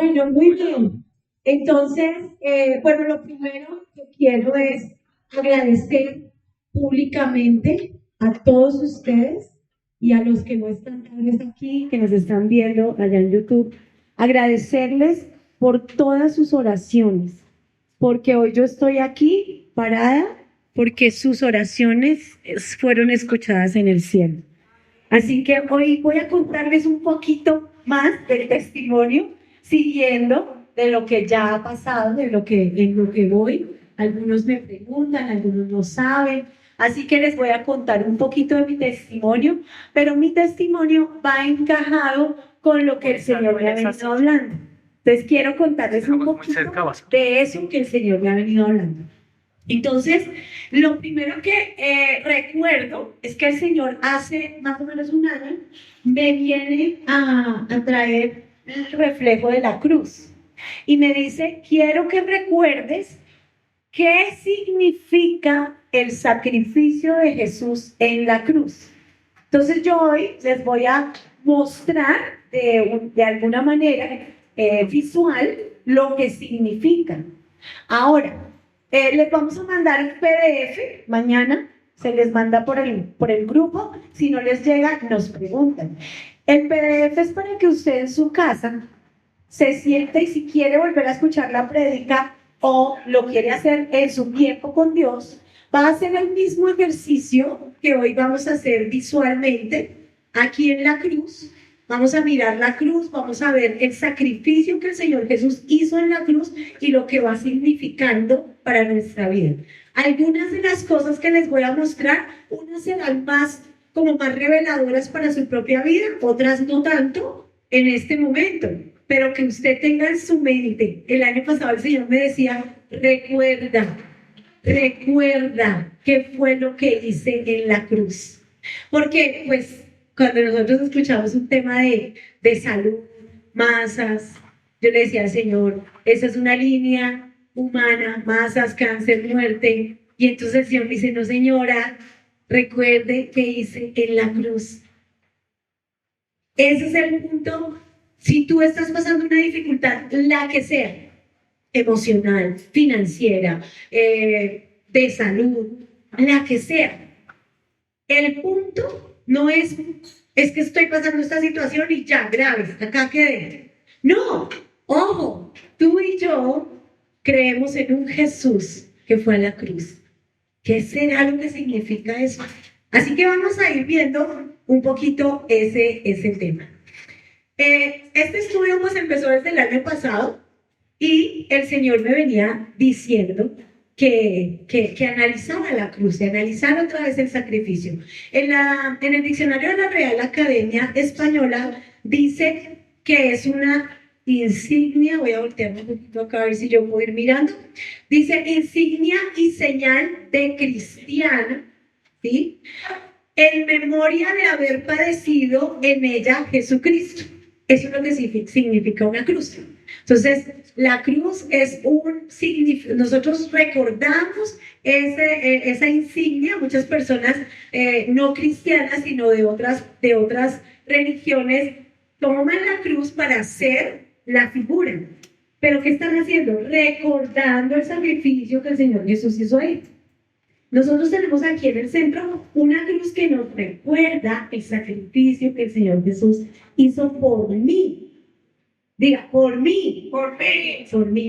Bueno, muy bien. Entonces, bueno, lo primero que quiero es agradecer públicamente a todos ustedes y a los que no están tal vez aquí, que nos están viendo allá en YouTube, agradecerles por todas sus oraciones, porque hoy yo estoy aquí parada porque sus oraciones fueron escuchadas en el cielo. Así que hoy voy a contarles un poquito más del testimonio, siguiendo de lo que ya ha pasado, en lo que voy. Algunos me preguntan, algunos no saben. Así que les voy a contar un poquito de mi testimonio, pero mi testimonio va encajado con lo que el Señor me ha venido hablando. Entonces quiero contarles un poquito de eso que el Señor me ha venido hablando. Entonces, lo primero que recuerdo es que el Señor hace más o menos un año me viene a traer el reflejo de la cruz y me dice, quiero que recuerdes qué significa el sacrificio de Jesús en la cruz. Entonces yo hoy les voy a mostrar de alguna manera visual lo que significa. Ahora, les vamos a mandar el PDF mañana, se les manda por el grupo. Si no les llega, nos preguntan. El PDF es para que usted en su casa se siente y si quiere volver a escuchar la prédica o lo quiere hacer en su tiempo con Dios, va a hacer el mismo ejercicio que hoy vamos a hacer visualmente aquí en la cruz. Vamos a mirar la cruz, vamos a ver el sacrificio que el Señor Jesús hizo en la cruz y lo que va significando para nuestra vida. Algunas de las cosas que les voy a mostrar, unas serán más reveladoras para su propia vida, otras no tanto en este momento, pero que usted tenga en su mente. El año pasado el Señor me decía, recuerda qué fue lo que hice en la cruz. Porque pues cuando nosotros escuchamos un tema de salud, masas, yo le decía al Señor, esa es una línea humana, masas, cáncer, muerte. Y entonces el Señor me dice, no señora, recuerde qué hice en la cruz. Ese es el punto. Si tú estás pasando una dificultad, la que sea, emocional, financiera, de salud, la que sea, el punto no es que estoy pasando esta situación y ya, grave, acá quedé. No, ojo, tú y yo creemos en un Jesús que fue a la cruz. ¿Qué será lo que significa eso? Así que vamos a ir viendo un poquito ese tema. Este estudio pues empezó desde el año pasado y el Señor me venía diciendo que analizara la cruz, que analizara otra vez el sacrificio. En el diccionario de la Real Academia Española dice que es una insignia, voy a voltearme un poquito acá a ver si yo puedo ir mirando, dice insignia y señal de cristiano, ¿sí? En memoria de haber padecido en ella Jesucristo. Eso es lo que significa una cruz. Entonces, la cruz es un significado. Nosotros recordamos esa insignia. Muchas personas no cristianas, sino de otras religiones, toman la cruz para hacer la figura. ¿Pero qué están haciendo? Recordando el sacrificio que el Señor Jesús hizo ahí. Nosotros tenemos aquí en el centro una cruz que nos recuerda el sacrificio que el Señor Jesús hizo por mí. Diga, por mí,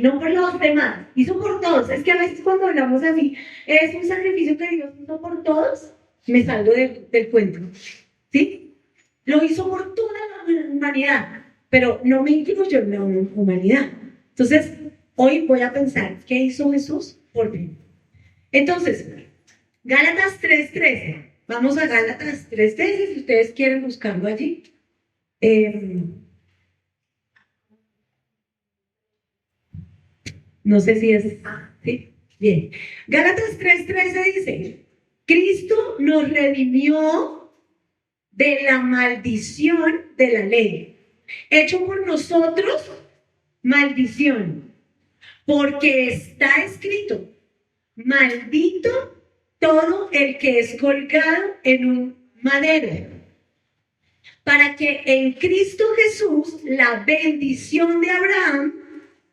no por los demás, hizo por todos. Es que a veces cuando hablamos así, es un sacrificio que Dios hizo por todos, me salgo del cuento, ¿sí? Lo hizo por toda la humanidad, pero no me incluyo en la humanidad. Entonces, hoy voy a pensar, ¿qué hizo Jesús por mí? Entonces, Gálatas 3:13. Vamos a Gálatas 3:13, si ustedes quieren buscarlo allí. No sé si es... ¿sí? Bien. Gálatas 3:13 dice, Cristo nos redimió de la maldición de la ley, hecho por nosotros maldición, porque está escrito, maldito todo el que es colgado en un madero. para que en Cristo Jesús la bendición de Abraham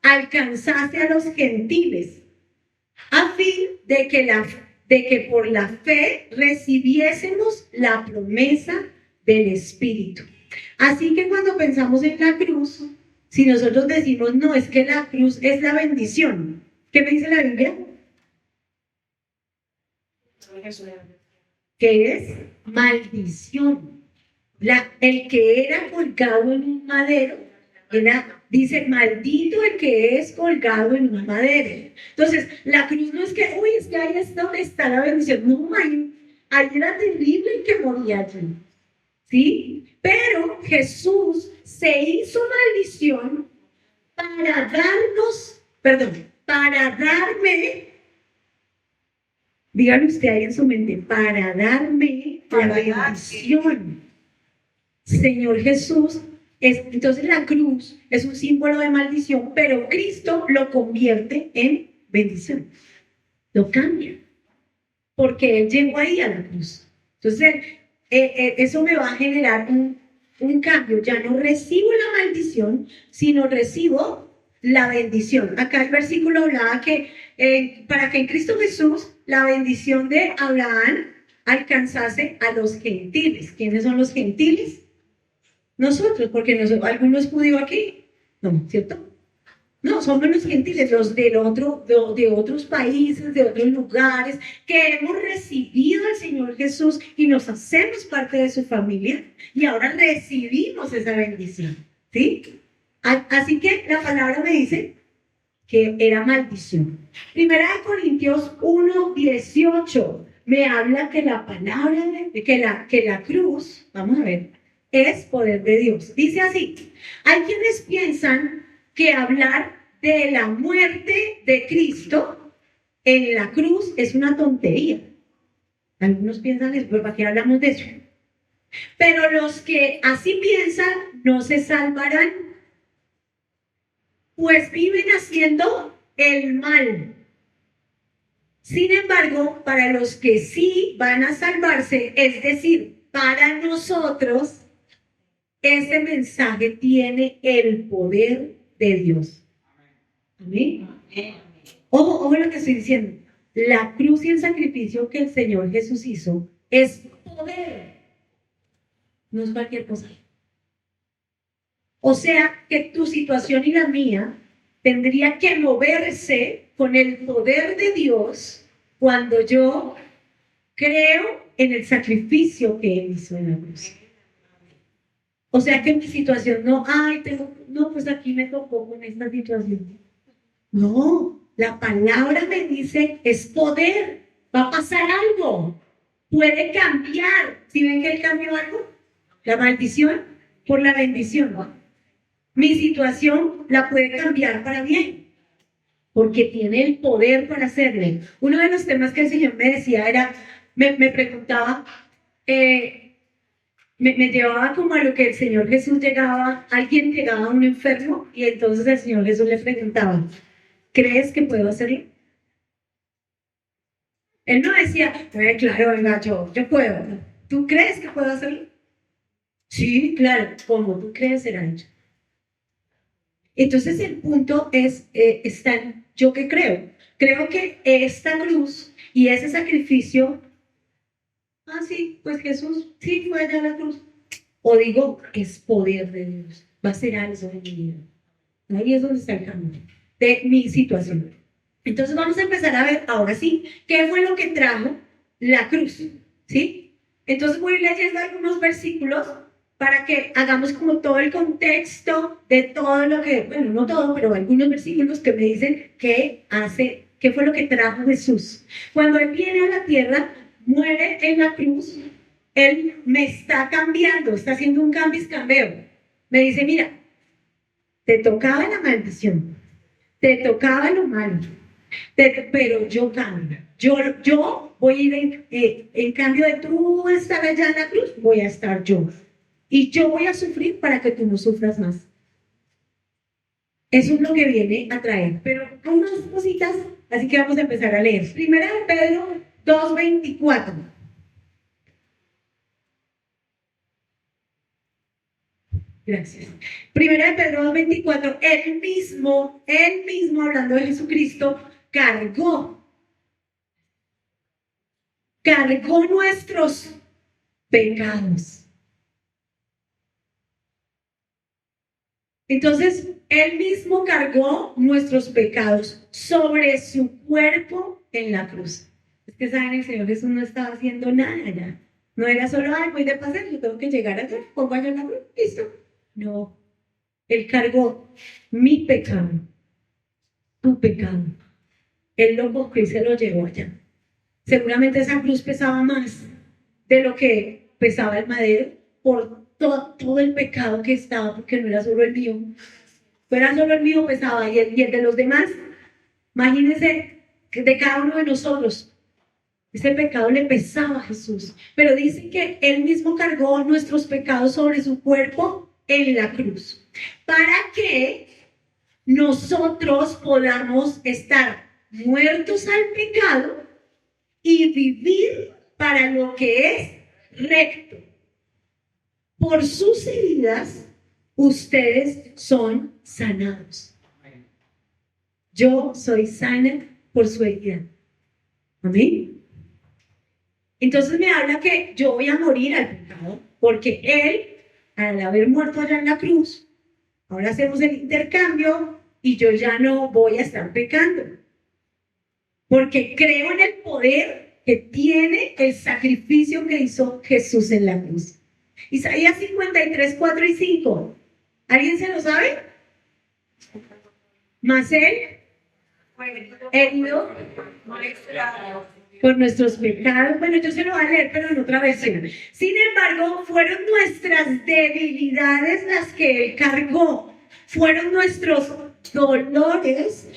alcanzase a los gentiles, a fin de que por la fe recibiésemos la promesa del Espíritu. Así que cuando pensamos en la cruz, si nosotros decimos, no, es que la cruz es la bendición, ¿qué me dice la Biblia? Que es maldición. El que era colgado en un madero, dice, maldito el que es colgado en un madero. Entonces, la cruz no es que, uy, es que ahí es donde está la bendición. No, ahí era terrible el que moría allí. ¿Sí? Pero Jesús se hizo maldición para darme, dígalo usted ahí en su mente, para darme la bendición. Señor Jesús, entonces la cruz es un símbolo de maldición, pero Cristo lo convierte en bendición. Lo cambia. Porque Él llegó ahí a la cruz. Entonces, eso me va a generar un cambio. Ya no recibo la maldición, sino recibo la bendición. Acá el versículo hablaba que para que en Cristo Jesús la bendición de Abraham alcanzase a los gentiles. ¿Quiénes son los gentiles? Nosotros, porque algunos judíos aquí. No, ¿cierto? No, somos los gentiles, los de otros países, de otros lugares, que hemos recibido al Señor Jesús y nos hacemos parte de su familia y ahora recibimos esa bendición, ¿sí? Así que la palabra me dice que era maldición. Primera de Corintios 1:18 me habla que la palabra, que la cruz, vamos a ver, es poder de Dios. Dice así, hay quienes piensan que hablar de la muerte de Cristo en la cruz es una tontería. Algunos piensan eso, pero ¿para qué hablamos de eso? Pero los que así piensan no se salvarán, pues viven haciendo el mal. Sin embargo, para los que sí van a salvarse, es decir, para nosotros, ese mensaje tiene el poder de Dios. Amén. Ojo lo que estoy diciendo. La cruz y el sacrificio que el Señor Jesús hizo es poder. No es cualquier cosa. O sea que tu situación y la mía tendría que moverse con el poder de Dios cuando yo creo en el sacrificio que Él hizo en la cruz. O sea que mi situación no, pues aquí me tocó con esta situación. No, la palabra me dice, es poder, va a pasar algo, puede cambiar. ¿Sí ven que Él cambió algo? La maldición por la bendición. Mi situación la puede cambiar para bien, porque tiene el poder para hacerle. Uno de los temas que el Señor me decía era, me preguntaba, me llevaba como a lo que el Señor Jesús alguien llegaba a un enfermo y entonces el Señor Jesús le preguntaba, ¿crees que puedo hacerlo? Él no decía, claro, venga, yo puedo. ¿Tú crees que puedo hacerlo? Sí, claro, como tú crees será hecho. Entonces el punto está en yo que creo. Creo que esta cruz y ese sacrificio, sí, pues Jesús sí fue allá a la cruz. O digo, es poder de Dios, va a ser algo de mi vida. Ahí es donde está el cambio de mi situación. Entonces vamos a empezar a ver ahora sí qué fue lo que trajo la cruz, ¿sí? Entonces voy a ir leyendo algunos versículos para que hagamos como todo el contexto de todo lo que, bueno, no todo, pero algunos versículos que me dicen qué fue lo que trajo Jesús. Cuando Él viene a la tierra, muere en la cruz, Él me está cambiando, está haciendo un cambio. Me dice, mira, te tocaba la maldición, te tocaba lo malo, pero yo cambio. Yo voy a ir en cambio de tú estar allá en la cruz, voy a estar yo. Y yo voy a sufrir para que tú no sufras más. Eso es lo que viene a traer. Pero unas cositas, así que vamos a empezar a leer. Primera de Pedro 2:24. Gracias. Primera de Pedro 2:24, él mismo, hablando de Jesucristo, cargó nuestros pecados. Entonces, él mismo cargó nuestros pecados sobre su cuerpo en la cruz. Es que saben, el Señor Jesús no estaba haciendo nada ya. No era solo, ay, voy de paseo, yo tengo que llegar allá, pongo allá en la cruz, listo. No, él cargó mi pecado, tu pecado. Él lo buscó y se lo llevó allá. Seguramente esa cruz pesaba más de lo que pesaba el madero por todo el pecado que estaba, porque no era solo el mío. Fuera solo el mío pesaba y el de los demás. Imagínense que de cada uno de nosotros. Ese pecado le pesaba a Jesús. Pero dice que él mismo cargó nuestros pecados sobre su cuerpo en la cruz. Para que nosotros podamos estar muertos al pecado y vivir para lo que es recto. Por sus heridas, ustedes son sanados. Yo soy sana por su herida. Amén. Entonces me habla que yo voy a morir al pecado, porque él, al haber muerto allá en la cruz, ahora hacemos el intercambio y yo ya no voy a estar pecando. Porque creo en el poder que tiene el sacrificio que hizo Jesús en la cruz. Isaías 53, 4 y 5. ¿Alguien se lo sabe? Mas él herido por nuestros pecados. Bueno, yo se lo voy a leer, pero en otra versión. Sin embargo, fueron nuestras debilidades las que él cargó. Fueron nuestros dolores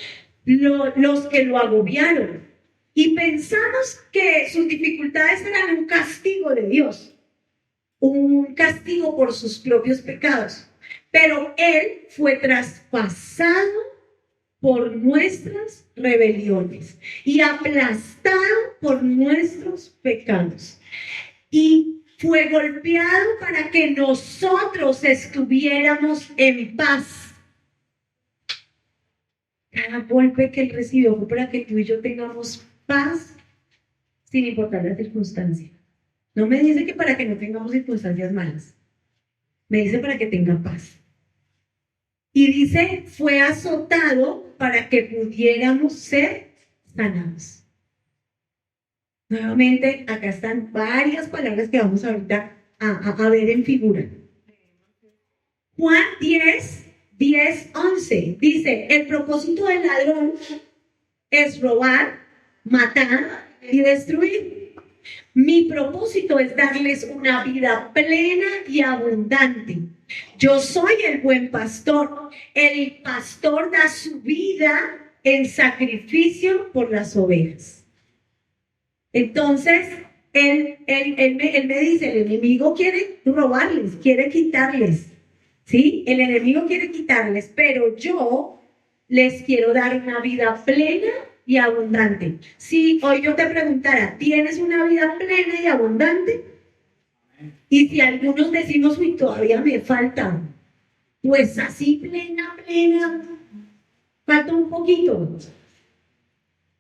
los que lo agobiaron. Y pensamos que sus dificultades eran un castigo de Dios. Un castigo por sus propios pecados. Pero él fue traspasado por nuestras rebeliones y aplastado por nuestros pecados. Y fue golpeado para que nosotros estuviéramos en paz. Cada golpe que él recibió fue para que tú y yo tengamos paz sin importar la circunstancia. No me dice que para que no tengamos circunstancias malas. Me dice para que tenga paz. Y dice, fue azotado para que pudiéramos ser sanados. Nuevamente, acá están varias palabras que vamos ahorita a ver en figura. Juan 10, 11, dice, el propósito del ladrón es robar, matar y destruir. Mi propósito es darles una vida plena y abundante. Yo soy el buen pastor. El pastor da su vida en sacrificio por las ovejas. Entonces, él me dice, el enemigo quiere robarles, quiere quitarles. ¿Sí? El enemigo quiere quitarles, pero yo les quiero dar una vida plena y abundante. Si hoy yo te preguntara, ¿tienes una vida plena y abundante? Y si algunos decimos, uy, todavía me falta, pues así plena, falta un poquito.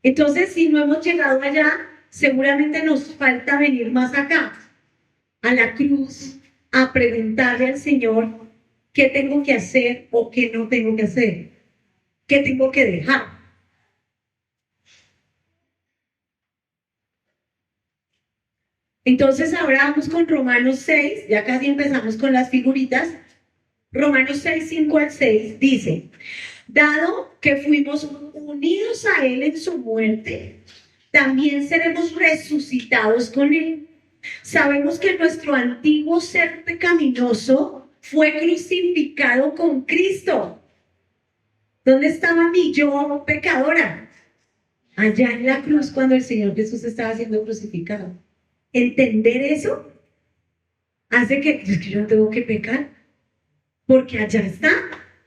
Entonces, si no hemos llegado allá, seguramente nos falta venir más acá, a la cruz, a preguntarle al Señor qué tengo que hacer o qué no tengo que hacer, qué tengo que dejar. Entonces ahora vamos con Romanos 6, ya casi empezamos con las figuritas. Romanos 6, 5 al 6 dice, dado que fuimos unidos a Él en su muerte, también seremos resucitados con Él. Sabemos que nuestro antiguo ser pecaminoso fue crucificado con Cristo. ¿Dónde estaba mi yo pecadora? Allá en la cruz cuando el Señor Jesús estaba siendo crucificado. Entender eso hace que yo no tengo que pecar, porque allá está.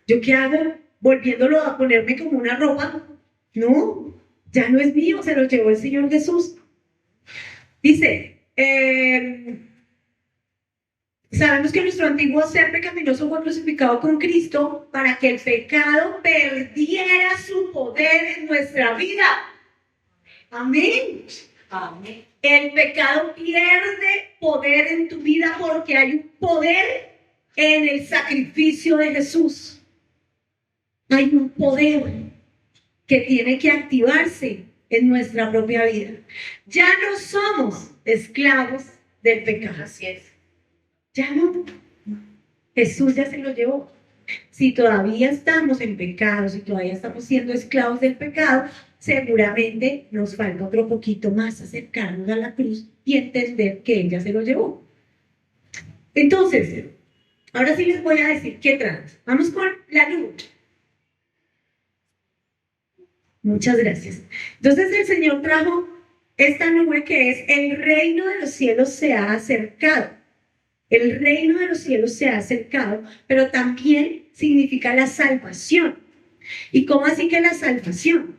¿Yo qué hago? Volviéndolo a ponerme como una ropa. No, ya no es mío, se lo llevó el Señor Jesús. Dice, Sabemos que nuestro antiguo ser pecaminoso fue crucificado con Cristo para que el pecado perdiera su poder en nuestra vida. Amén. Amén. El pecado pierde poder en tu vida porque hay un poder en el sacrificio de Jesús. Hay un poder que tiene que activarse en nuestra propia vida. Ya no somos esclavos del pecado. Así es. Ya no. Jesús ya se lo llevó. Si todavía estamos en pecado, si todavía estamos siendo esclavos del pecado, seguramente nos falta otro poquito más acercarnos a la cruz y entender que Él ya se lo llevó. Entonces, ahora sí les voy a decir qué trans. Vamos con la luz. Muchas gracias. Entonces el Señor trajo esta nube que es: el reino de los cielos se ha acercado. El reino de los cielos se ha acercado, pero también significa la salvación. ¿Y cómo así que la salvación?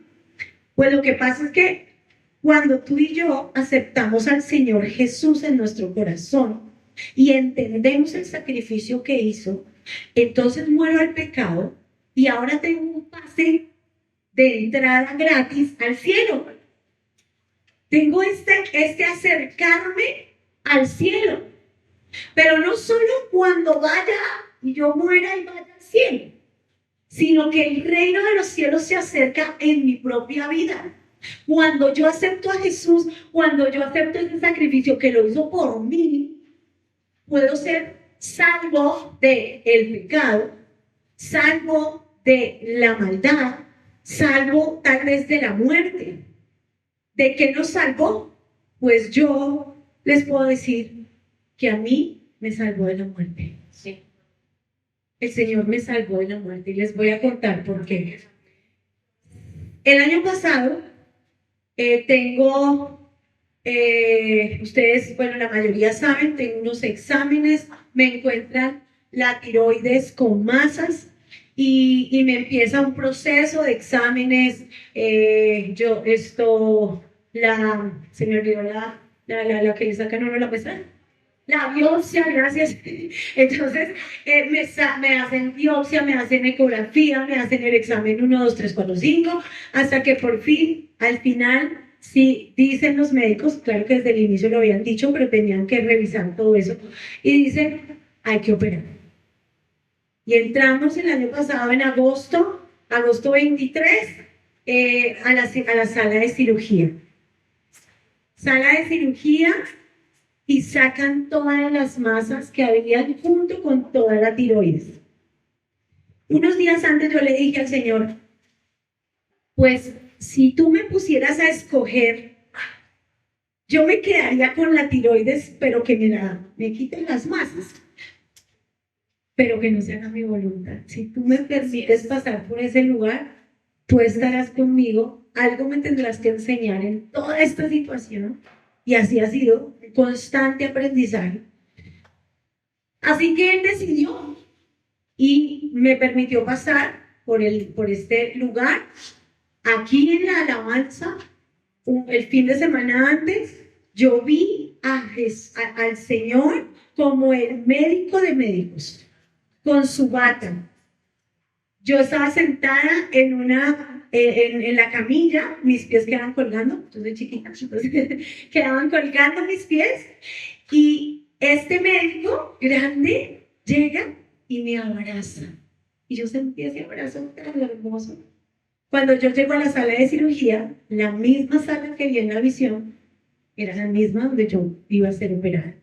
Pues lo que pasa es que cuando tú y yo aceptamos al Señor Jesús en nuestro corazón y entendemos el sacrificio que hizo, entonces muero al pecado y ahora tengo un pase de entrada gratis al cielo. Tengo este acercarme al cielo. Pero no solo cuando vaya y yo muera y vaya al cielo, sino que el reino de los cielos se acerca en mi propia vida. Cuando yo acepto a Jesús, cuando yo acepto ese sacrificio que lo hizo por mí, puedo ser salvo del pecado, salvo de la maldad, salvo tal vez de la muerte. ¿De qué nos salvó? Pues yo les puedo decir que a mí me salvó de la muerte. Sí. El Señor me salvó de la muerte y les voy a contar por qué. El año pasado ustedes, bueno, la mayoría saben, tengo unos exámenes, me encuentran la tiroides con masas y me empieza un proceso de exámenes. Se me olvidó la que le sacan uno la muestra. La biopsia, gracias. Entonces, me hacen biopsia, me hacen ecografía, me hacen el examen 1, 2, 3, 4, 5, hasta que por fin, al final, sí, dicen los médicos, claro que desde el inicio lo habían dicho, pero tenían que revisar todo eso, y dicen, hay que operar. Y entramos el año pasado, en agosto 23, a la sala de cirugía. Sala de cirugía, y sacan todas las masas que habían junto con toda la tiroides. Unos días antes yo le dije al Señor, pues si tú me pusieras a escoger, yo me quedaría con la tiroides, pero que me quiten las masas, pero que no se haga mi voluntad. Si tú me permites pasar por ese lugar, tú estarás conmigo, algo me tendrás que enseñar en toda esta situación. Y así ha sido un constante aprendizaje. Así que Él decidió y me permitió pasar por este lugar. Aquí en la alabanza, el fin de semana antes, yo vi al Señor como el médico de médicos, con su bata. Yo estaba sentada en la camilla, mis pies quedaban colgando, yo soy chiquita, entonces quedaban colgando mis pies, y este médico grande llega y me abraza. Y yo sentí ese abrazo tan hermoso. Cuando yo llego a la sala de cirugía, la misma sala que vi en la visión, era la misma donde yo iba a ser operada.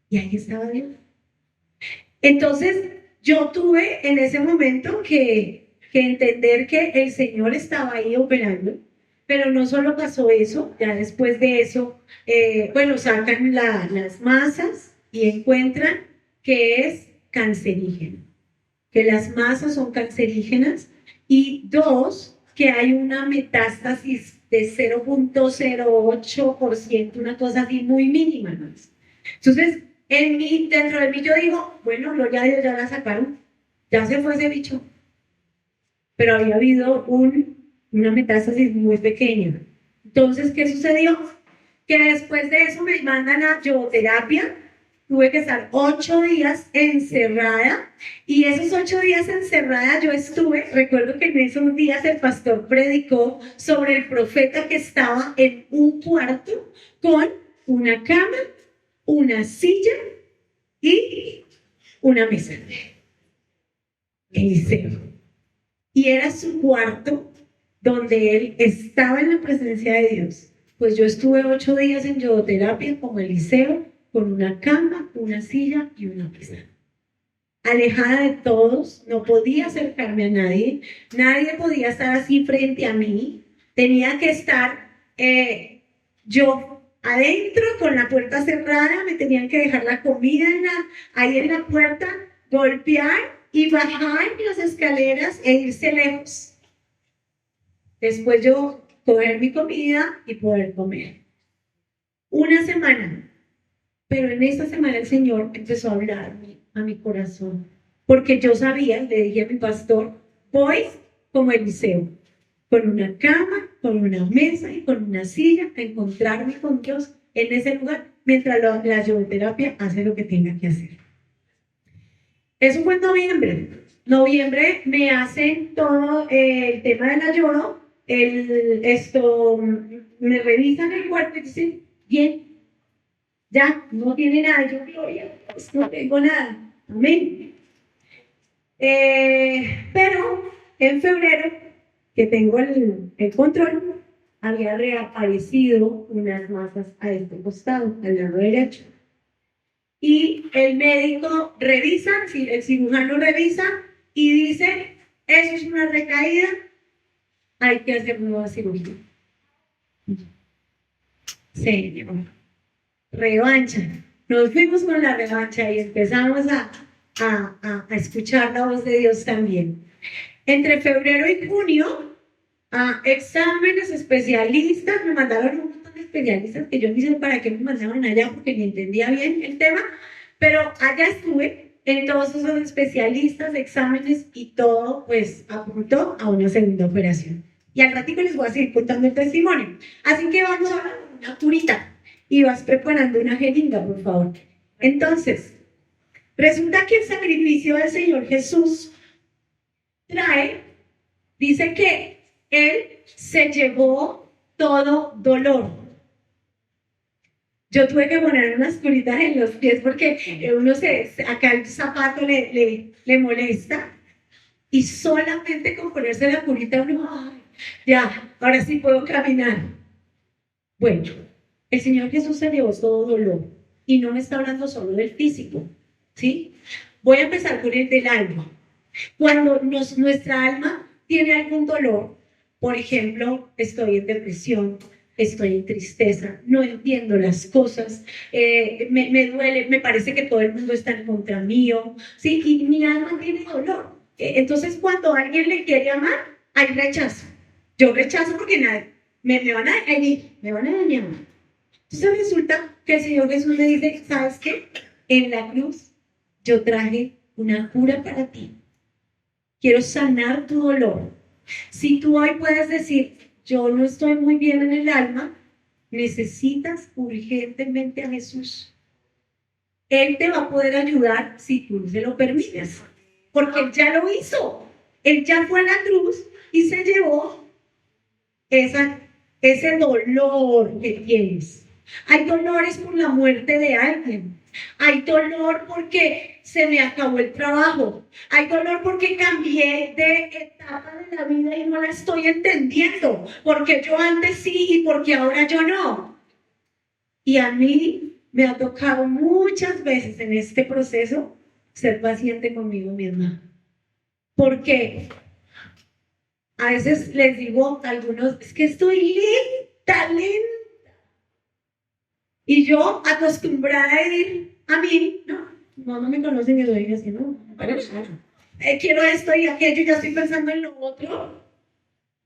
Y ahí estaba Dios. Entonces, yo tuve en ese momento que entender que el Señor estaba ahí operando, pero no solo pasó eso, ya después de eso, sacan las masas y encuentran que es cancerígeno, que las masas son cancerígenas, y 2, que hay una metástasis de 0.08%, una cosa así muy mínima, ¿no? Entonces, dentro de mí yo digo, bueno, gloria a Dios, ya la sacaron, ya se fue ese bicho. Pero había habido una metástasis muy pequeña. Entonces, ¿qué sucedió? Que después de eso me mandan a yodoterapia, tuve que estar 8 días encerrada y esos 8 días encerrada yo estuve, recuerdo que en esos días el pastor predicó sobre el profeta que estaba en un cuarto con una cama, una silla y una mesa. Eliseo. Y era su cuarto donde él estaba en la presencia de Dios. Pues yo estuve 8 días en yodoterapia como Eliseo, con una cama, una silla y una mesa. Alejada de todos, no podía acercarme a nadie, nadie podía estar así frente a mí, tenía que estar yo adentro con la puerta cerrada, me tenían que dejar la comida ahí en la puerta, golpear y bajar las escaleras e irse lejos. Después yo coger mi comida y poder comer. Una semana. Pero en esta semana el Señor empezó a hablarme a mi corazón. Porque yo sabía, le dije a mi pastor, voy como Eliseo, con una cama, con una mesa y con una silla, a encontrarme con Dios en ese lugar, mientras la yodoterapia hace lo que tenga que hacer. Eso fue en noviembre. Noviembre me hacen todo el tema de la yodo, me revisan el cuerpo y dicen, bien, ya, no tiene nada. Yo, gloria, pues no tengo nada. Amén. Pero en febrero, que tengo el control, había reaparecido unas masas a este costado, al lado derecho. Y el médico revisa, el cirujano revisa y dice, eso es una recaída, hay que hacer nueva cirugía. Señor, revancha. Nos fuimos con la revancha y empezamos a escuchar la voz de Dios también. Entre febrero y junio, exámenes especialistas, me mandaron un montón de especialistas que yo ni sé para qué me mandaban allá porque ni entendía bien el tema, pero allá estuve en todos esos especialistas, exámenes y todo, pues apuntó a una segunda operación. Y al ratito les voy a seguir contando el testimonio. Así que vamos a una curita y vas preparando una jeringa, por favor. Entonces, resulta que el sacrificio del Señor Jesús dice que Él se llevó todo dolor. Yo tuve que poner unas curitas en los pies porque acá el zapato le molesta. Y solamente con ponerse la curita uno, ya, ahora sí puedo caminar. Bueno, el Señor Jesús se llevó todo dolor. Y no me está hablando solo del físico, ¿sí? Voy a empezar con el del alma. Cuando nuestra alma tiene algún dolor, por ejemplo, estoy en depresión, estoy en tristeza, no entiendo las cosas, me duele, me parece que todo el mundo está en contra mío, ¿sí? Y mi alma tiene dolor. Entonces, cuando alguien le quiere amar, hay rechazo. Yo rechazo porque me van a herir, me van a dañar. Entonces resulta que el Señor Jesús le dice, ¿sabes qué? En la cruz yo traje una cura para ti. Quiero sanar tu dolor. Si tú hoy puedes decir, yo no estoy muy bien en el alma, necesitas urgentemente a Jesús. Él te va a poder ayudar si tú se lo permites. Porque Él ya lo hizo. Él ya fue a la cruz y se llevó ese dolor que tienes. Hay dolores por la muerte de alguien. Hay dolor porque se me acabó el trabajo. Hay dolor porque cambié de etapa de la vida y no la estoy entendiendo. Porque yo antes sí y porque ahora yo no. Y a mí me ha tocado muchas veces en este proceso ser paciente conmigo misma. Porque a veces les digo a algunos, es que estoy lenta. Y yo acostumbrada a ir a mí, no me conocen y doy así, no, quiero esto y aquello, ya estoy pensando en lo otro.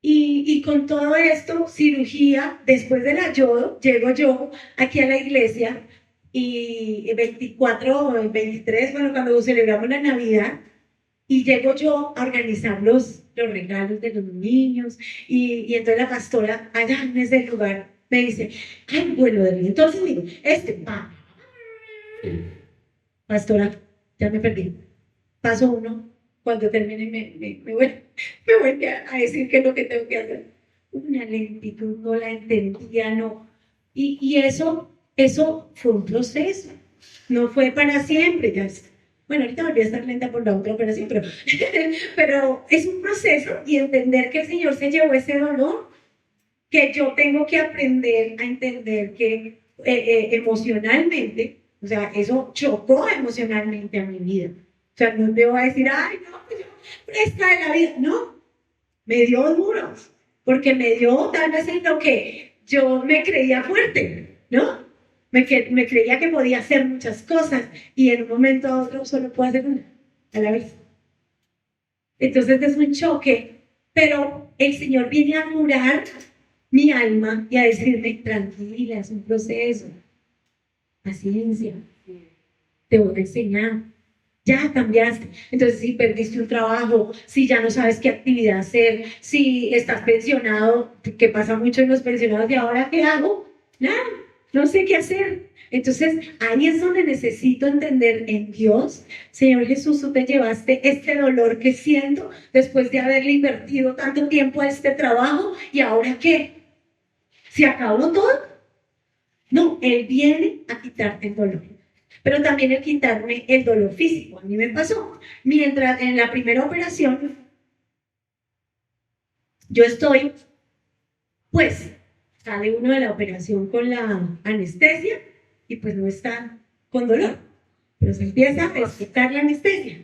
Y con todo esto, cirugía, después del ayodo, llego yo aquí a la iglesia y 24 o 23, bueno, cuando celebramos la Navidad, y llego yo a organizar los regalos de los niños y entonces la pastora allá en ese lugar me dice, ay, bueno, entonces digo, pastora, ya me perdí. Paso 1, cuando termine me vuelve a decir qué es lo que tengo que hacer. Una lentitud, no la entendía, no. Y eso fue un proceso, no fue para siempre. Ya está. Bueno, ahorita volví a estar lenta por la otra operación, pero es un proceso y entender que el Señor se llevó ese dolor, que yo tengo que aprender a entender que emocionalmente, o sea, eso chocó emocionalmente a mi vida. O sea, no te voy a decir, ay, no, pues yo fresca de la vida. No, me dio duro, porque me dio tal vez en lo que yo me creía fuerte, ¿no? Me creía que podía hacer muchas cosas y en un momento a otro solo puedo hacer una a la vez. Entonces es un choque, pero el Señor viene a curar mi alma y a decirme, tranquila, es un proceso, paciencia, te voy a enseñar. Ya cambiaste. Entonces, si perdiste un trabajo, si ya no sabes qué actividad hacer, si estás pensionado, que pasa mucho en los pensionados, ¿y ahora qué hago? Nada, no sé qué hacer. Entonces, ahí es donde necesito entender en Dios, Señor Jesús, tú te llevaste este dolor que siento después de haberle invertido tanto tiempo a este trabajo, ¿y ahora qué? ¿Se acabó todo? No, Él viene a quitarte el dolor. Pero también el quitarme el dolor físico. A mí me pasó. Mientras en la primera operación, yo estoy, pues, sale uno de la operación con la anestesia y pues no está con dolor. Pero se empieza a quitar la anestesia.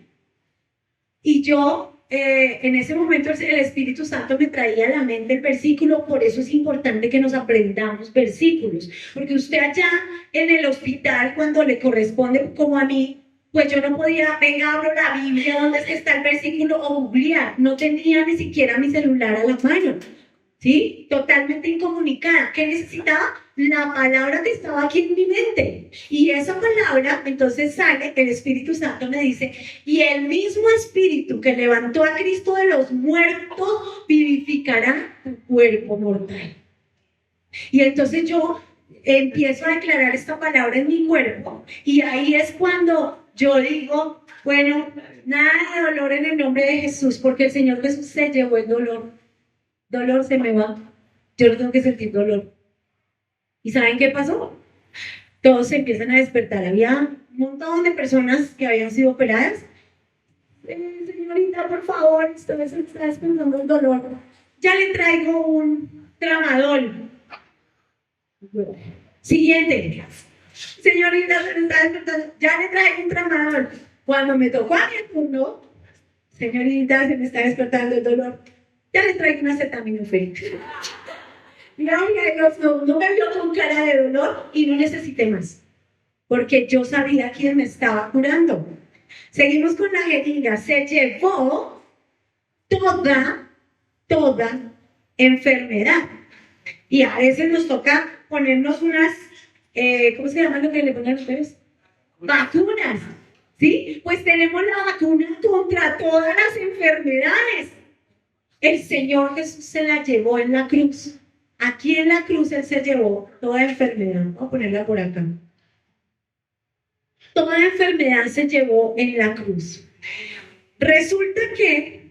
Y yo, en ese momento, el Espíritu Santo me traía a la mente el versículo, por eso es importante que nos aprendamos versículos, porque usted allá en el hospital, cuando le corresponde, como a mí, pues yo no podía, venga, abro la Biblia, ¿dónde es que está el versículo? O googlear, no tenía ni siquiera mi celular a la mano, ¿sí? Totalmente incomunicada. ¿Qué necesitaba? La palabra que estaba aquí en mi mente. Y esa palabra, entonces sale, el Espíritu Santo me dice, y el mismo Espíritu que levantó a Cristo de los muertos vivificará tu cuerpo mortal. Y entonces yo empiezo a declarar esta palabra en mi cuerpo, y ahí es cuando yo digo, bueno, nada de dolor en el nombre de Jesús, porque el Señor Jesús se llevó el dolor. Dolor se me va. Yo no tengo que sentir dolor. ¿Y saben qué pasó? Todos se empiezan a despertar. Había un montón de personas que habían sido operadas. Señorita, por favor, esto me está despertando el dolor. Ya le traigo un tramadol. Siguiente. Señorita, se me está despertando. Ya le traigo un tramadol. Cuando me tocó a mi turno, señorita, se me está despertando el dolor. Ya le traigo una acetaminofén. No me vio con cara de dolor y no necesité más, porque yo sabía quién me estaba curando. Seguimos con la jeringa. Se llevó toda enfermedad. Y a veces nos toca ponernos unas, ¿cómo se llama lo que le ponen a ustedes? Vacunas. ¿Sí? Pues tenemos la vacuna contra todas las enfermedades. El Señor Jesús se la llevó en la cruz. Aquí en la cruz Él se llevó toda enfermedad. Vamos a ponerla por acá. Toda enfermedad se llevó en la cruz. Resulta que,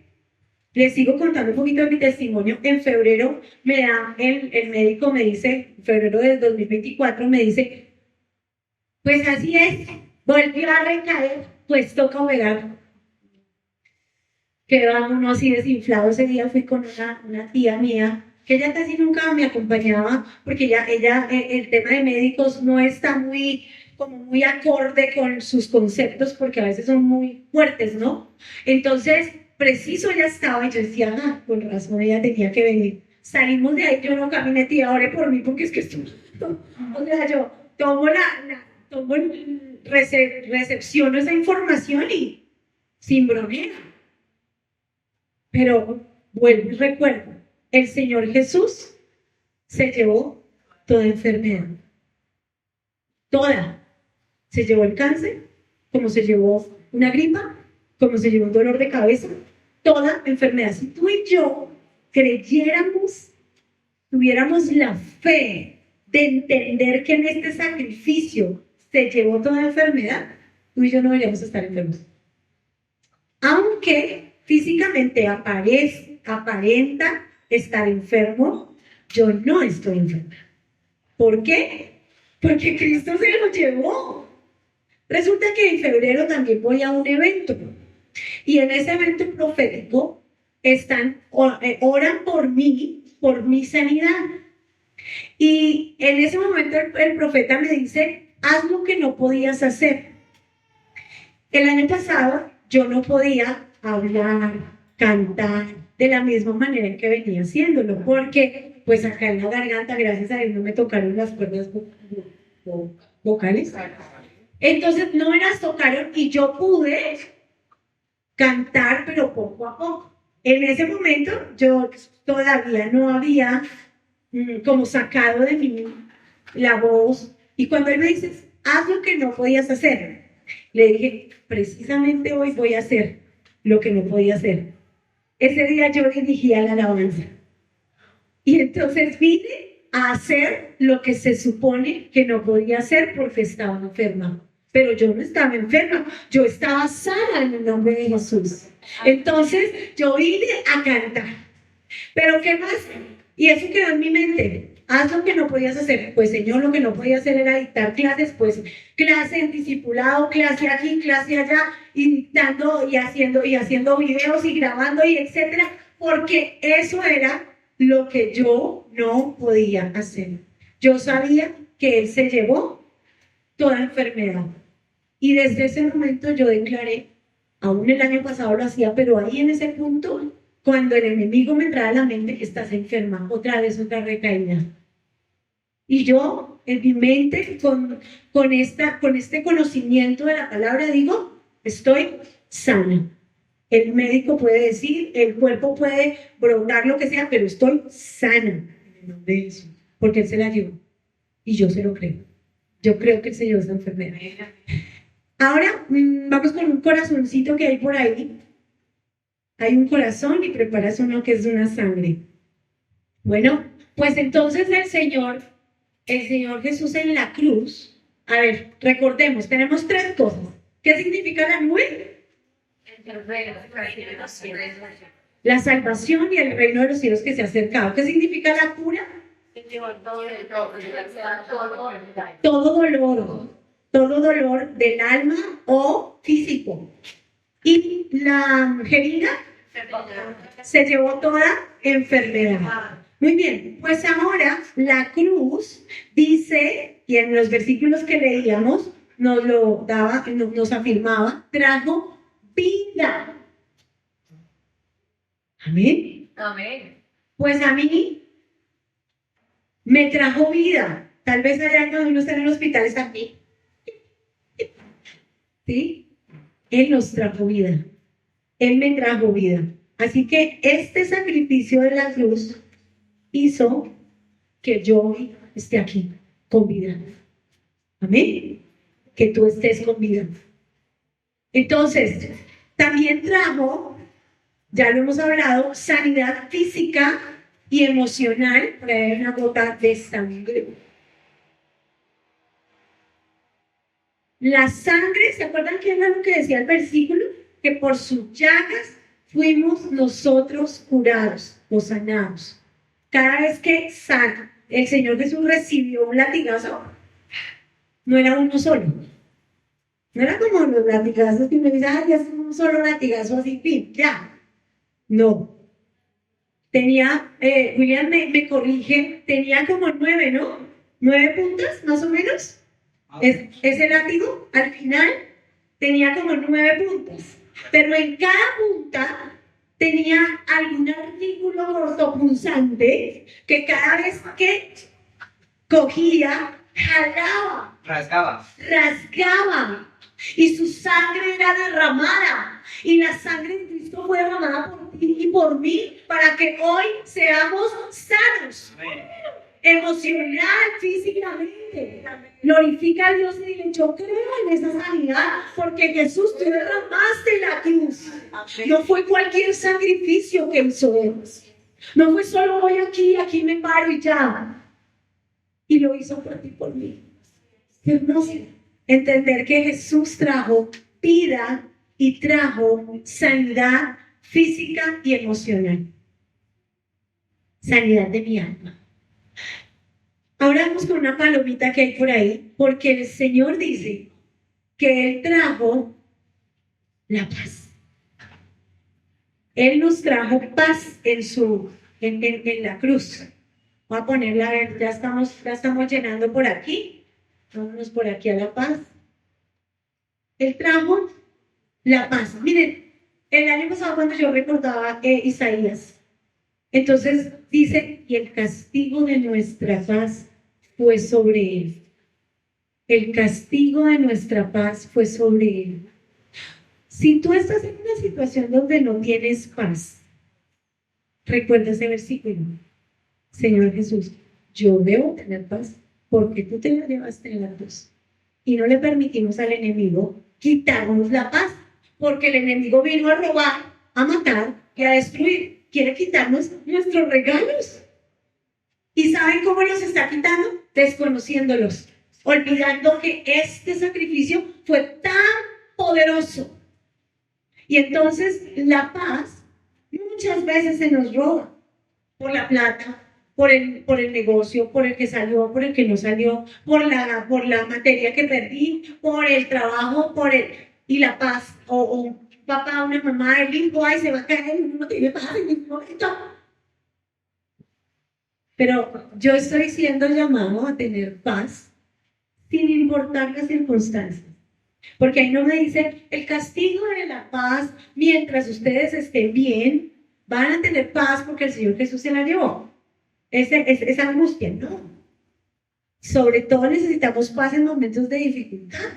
les sigo contando un poquito de mi testimonio, en febrero me da, el médico me dice, en febrero del 2024 me dice, pues así es, volvió a recaer, pues toca operar. Quedaba uno así desinflado. Ese día fui con una tía mía, que ella casi nunca me acompañaba, porque ella el tema de médicos no está como muy acorde con sus conceptos, porque a veces son muy fuertes, ¿no? Entonces, preciso ya estaba, y yo decía, con razón, ella tenía que venir. Salimos de ahí, yo no caminé, tía, ore por mí, porque es que esto, o sea, yo recepciono esa información y sin bromea. Pero vuelvo y recuerdo, el Señor Jesús se llevó toda enfermedad. Toda. Se llevó el cáncer, como se llevó una gripa, como se llevó un dolor de cabeza, toda enfermedad. Si tú y yo creyéramos, tuviéramos la fe de entender que en este sacrificio se llevó toda enfermedad, tú y yo no deberíamos estar enfermos. Aunque físicamente aparenta estar enfermo, yo no estoy enferma. ¿Por qué? Porque Cristo se lo llevó. Resulta que en febrero también voy a un evento. Y en ese evento profético oran por mi sanidad. Y en ese momento el profeta me dice, haz lo que no podías hacer. El año pasado yo no podía hablar, cantar de la misma manera en que venía haciéndolo, porque pues acá en la garganta, gracias a Dios, no me tocaron las cuerdas vocales. Entonces no me las tocaron y yo pude cantar, pero poco a poco. En ese momento yo todavía no había como sacado de mí la voz. Y cuando él me dice, haz lo que no podías hacer, le dije, precisamente hoy voy a hacer lo que no podía hacer. Ese día yo dirigía la alabanza. Y entonces vine a hacer lo que se supone que no podía hacer porque estaba enferma. Pero yo no estaba enferma, yo estaba sana en el nombre de Jesús. Entonces yo vine a cantar. Pero ¿qué más? Y eso quedó en mi mente. Haz lo que no podías hacer. Pues Señor, lo que no podía hacer era dictar clases, pues clase en discipulado, clase aquí, clase allá, y dictando y haciendo videos y grabando y etcétera, porque eso era lo que yo no podía hacer. Yo sabía que Él se llevó toda enfermedad. Y desde ese momento yo declaré, aún el año pasado lo hacía, pero ahí en ese punto, cuando el enemigo me entraba a la mente, estás enferma, otra vez otra recaída. Y yo, en mi mente, con este conocimiento de la palabra, digo, estoy sana. El médico puede decir, el cuerpo puede brotar lo que sea, pero estoy sana en el nombre de Jesús, porque Él se la llevó. Y yo se lo creo. Yo creo que Él se llevó esa enfermedad. Ahora vamos con un corazoncito que hay por ahí. Hay un corazón y preparas uno que es de una sangre. Bueno, pues entonces el Señor Jesús en la cruz, a ver, recordemos, tenemos tres cosas. ¿Qué significa la nube? La salvación y el reino de los cielos que se ha acercado. ¿Qué significa la cura? Todo dolor del alma o físico. Y la jeringa se llevó toda enfermedad. Muy bien, pues ahora la cruz dice, y en los versículos que leíamos nos lo daba, nos afirmaba, trajo vida. Amén. Amén. Pues a mí me trajo vida. Tal vez allá cuando uno está en el hospital está aquí. ¿Sí? Él nos trajo vida. Él me trajo vida. Así que este sacrificio de la cruz hizo que yo hoy esté aquí con vida. Amén. Que tú estés con vida. Entonces, también trajo, ya lo hemos hablado, sanidad física y emocional. Traer una gota de sangre. La sangre, ¿se acuerdan qué era lo que decía el versículo? Que por sus llagas fuimos nosotros curados o sanados. Cada vez que el Señor Jesús recibió un latigazo, no era uno solo. No era como los latigazos que uno dice, ya es un solo latigazo así, fin, ya. No. Tenía, William me corrige, tenía como 9, ¿no? 9 puntas, más o menos. Ese látigo, al final, tenía como 9 puntas. Pero en cada punta tenía algún artículo cortopunzante que cada vez que cogía, jalaba, rasgaba, y su sangre era derramada, y la sangre de Cristo fue derramada por ti y por mí, para que hoy seamos sanos. Amén. Emocional, físicamente. Glorifica a Dios y dile, yo creo en esa sanidad, porque Jesús, tú derramaste la cruz. No fue cualquier sacrificio que hizo Él. No fue solo voy aquí me paro y ya. Y lo hizo por ti, por mí. Qué hermoso. Entender que Jesús trajo vida y trajo sanidad física y emocional. Sanidad de mi alma. Ahora vamos con una palomita que hay por ahí, porque el Señor dice que Él trajo la paz. Él nos trajo paz en la cruz. Voy a ponerla, a ver, ya estamos llenando por aquí. Vámonos por aquí a la paz. Él trajo la paz. Miren, el año pasado cuando yo recordaba Isaías, entonces dice, y el castigo de nuestra paz fue sobre él. El castigo de nuestra paz fue sobre él. Si tú estás en una situación donde no tienes paz, recuerda ese versículo. Señor Jesús, yo debo tener paz porque tú te la llevaste en la cruz. Y no le permitimos al enemigo quitarnos la paz, porque el enemigo vino a robar, a matar y a destruir. Quiere quitarnos nuestros regalos. ¿Y saben cómo los está quitando? Desconociéndolos, olvidando que este sacrificio fue tan poderoso. Y entonces la paz muchas veces se nos roba por la plata, por el negocio, por el que salió, por el que no salió, por la materia que perdí, por el trabajo, y la paz, o un papá, una mamá, el hijo, ay, se va a caer, no tiene paz en este momento. Pero yo estoy siendo llamado a tener paz sin importar las circunstancias. Porque ahí no me dice, el castigo de la paz, mientras ustedes estén bien, van a tener paz porque el Señor Jesús se la llevó. Esa angustia, no. Sobre todo necesitamos paz en momentos de dificultad.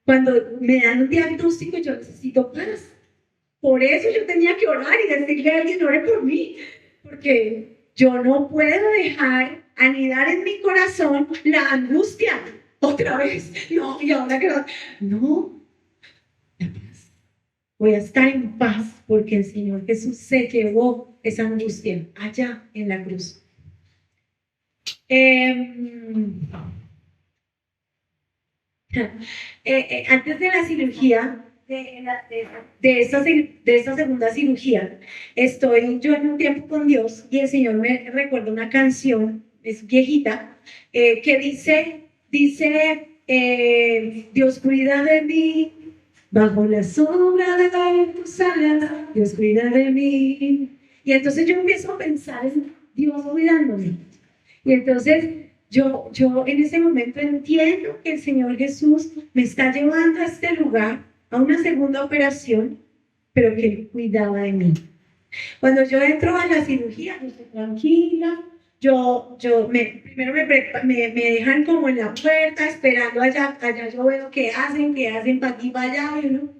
Cuando me dan un diagnóstico, yo necesito paz. Por eso yo tenía que orar y decirle a alguien, ore por mí. Porque yo no puedo dejar anidar en mi corazón la angustia. Otra vez. No, y ahora que no. La paz. Voy a estar en paz porque el Señor Jesús se llevó esa angustia allá en la cruz. Antes de la cirugía, de esta segunda cirugía, estoy yo en un tiempo con Dios y el Señor me recuerda una canción, es viejita, que dice, Dios cuida de mí, bajo la sombra de tus alas, Dios cuida de mí. Y entonces yo empiezo a pensar en Dios cuidándome. Y entonces yo en ese momento entiendo que el Señor Jesús me está llevando a este lugar, a una segunda operación, pero que Él cuidaba de mí. Cuando yo entro a la cirugía, yo estoy tranquila, primero me dejan como en la puerta, esperando allá yo veo qué hacen para aquí, para allá, y uno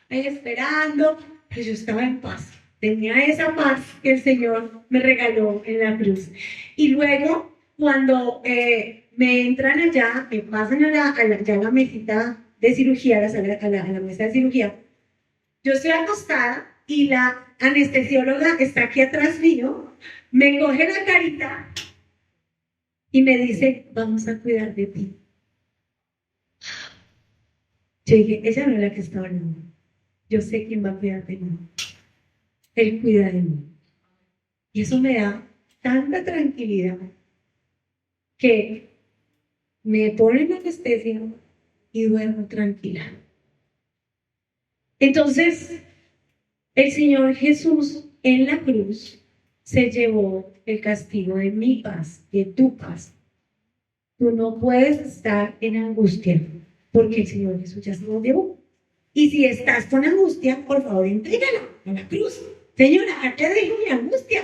ahí esperando, pero yo estaba en paz. Tenía esa paz que el Señor me regaló en la cruz. Y luego, cuando me entran allá, me pasan a la mesita de cirugía, a la mesa de cirugía, yo estoy acostada y la anestesióloga está aquí atrás mío, me coge la carita y me dice, vamos a cuidar de ti. Yo dije, ella no es la que está hablando. Yo sé quién va a cuidar de mí. Él cuida de mí. Y eso me da tanta tranquilidad que me ponen anestesia y duermo tranquila. Entonces, el Señor Jesús en la cruz se llevó el castigo de mi paz, de tu paz. Tú no puedes estar en angustia porque el Señor Jesús ya se lo llevó. Y si estás con angustia, por favor, entrégala a la cruz. Señora, acá dejo mi angustia.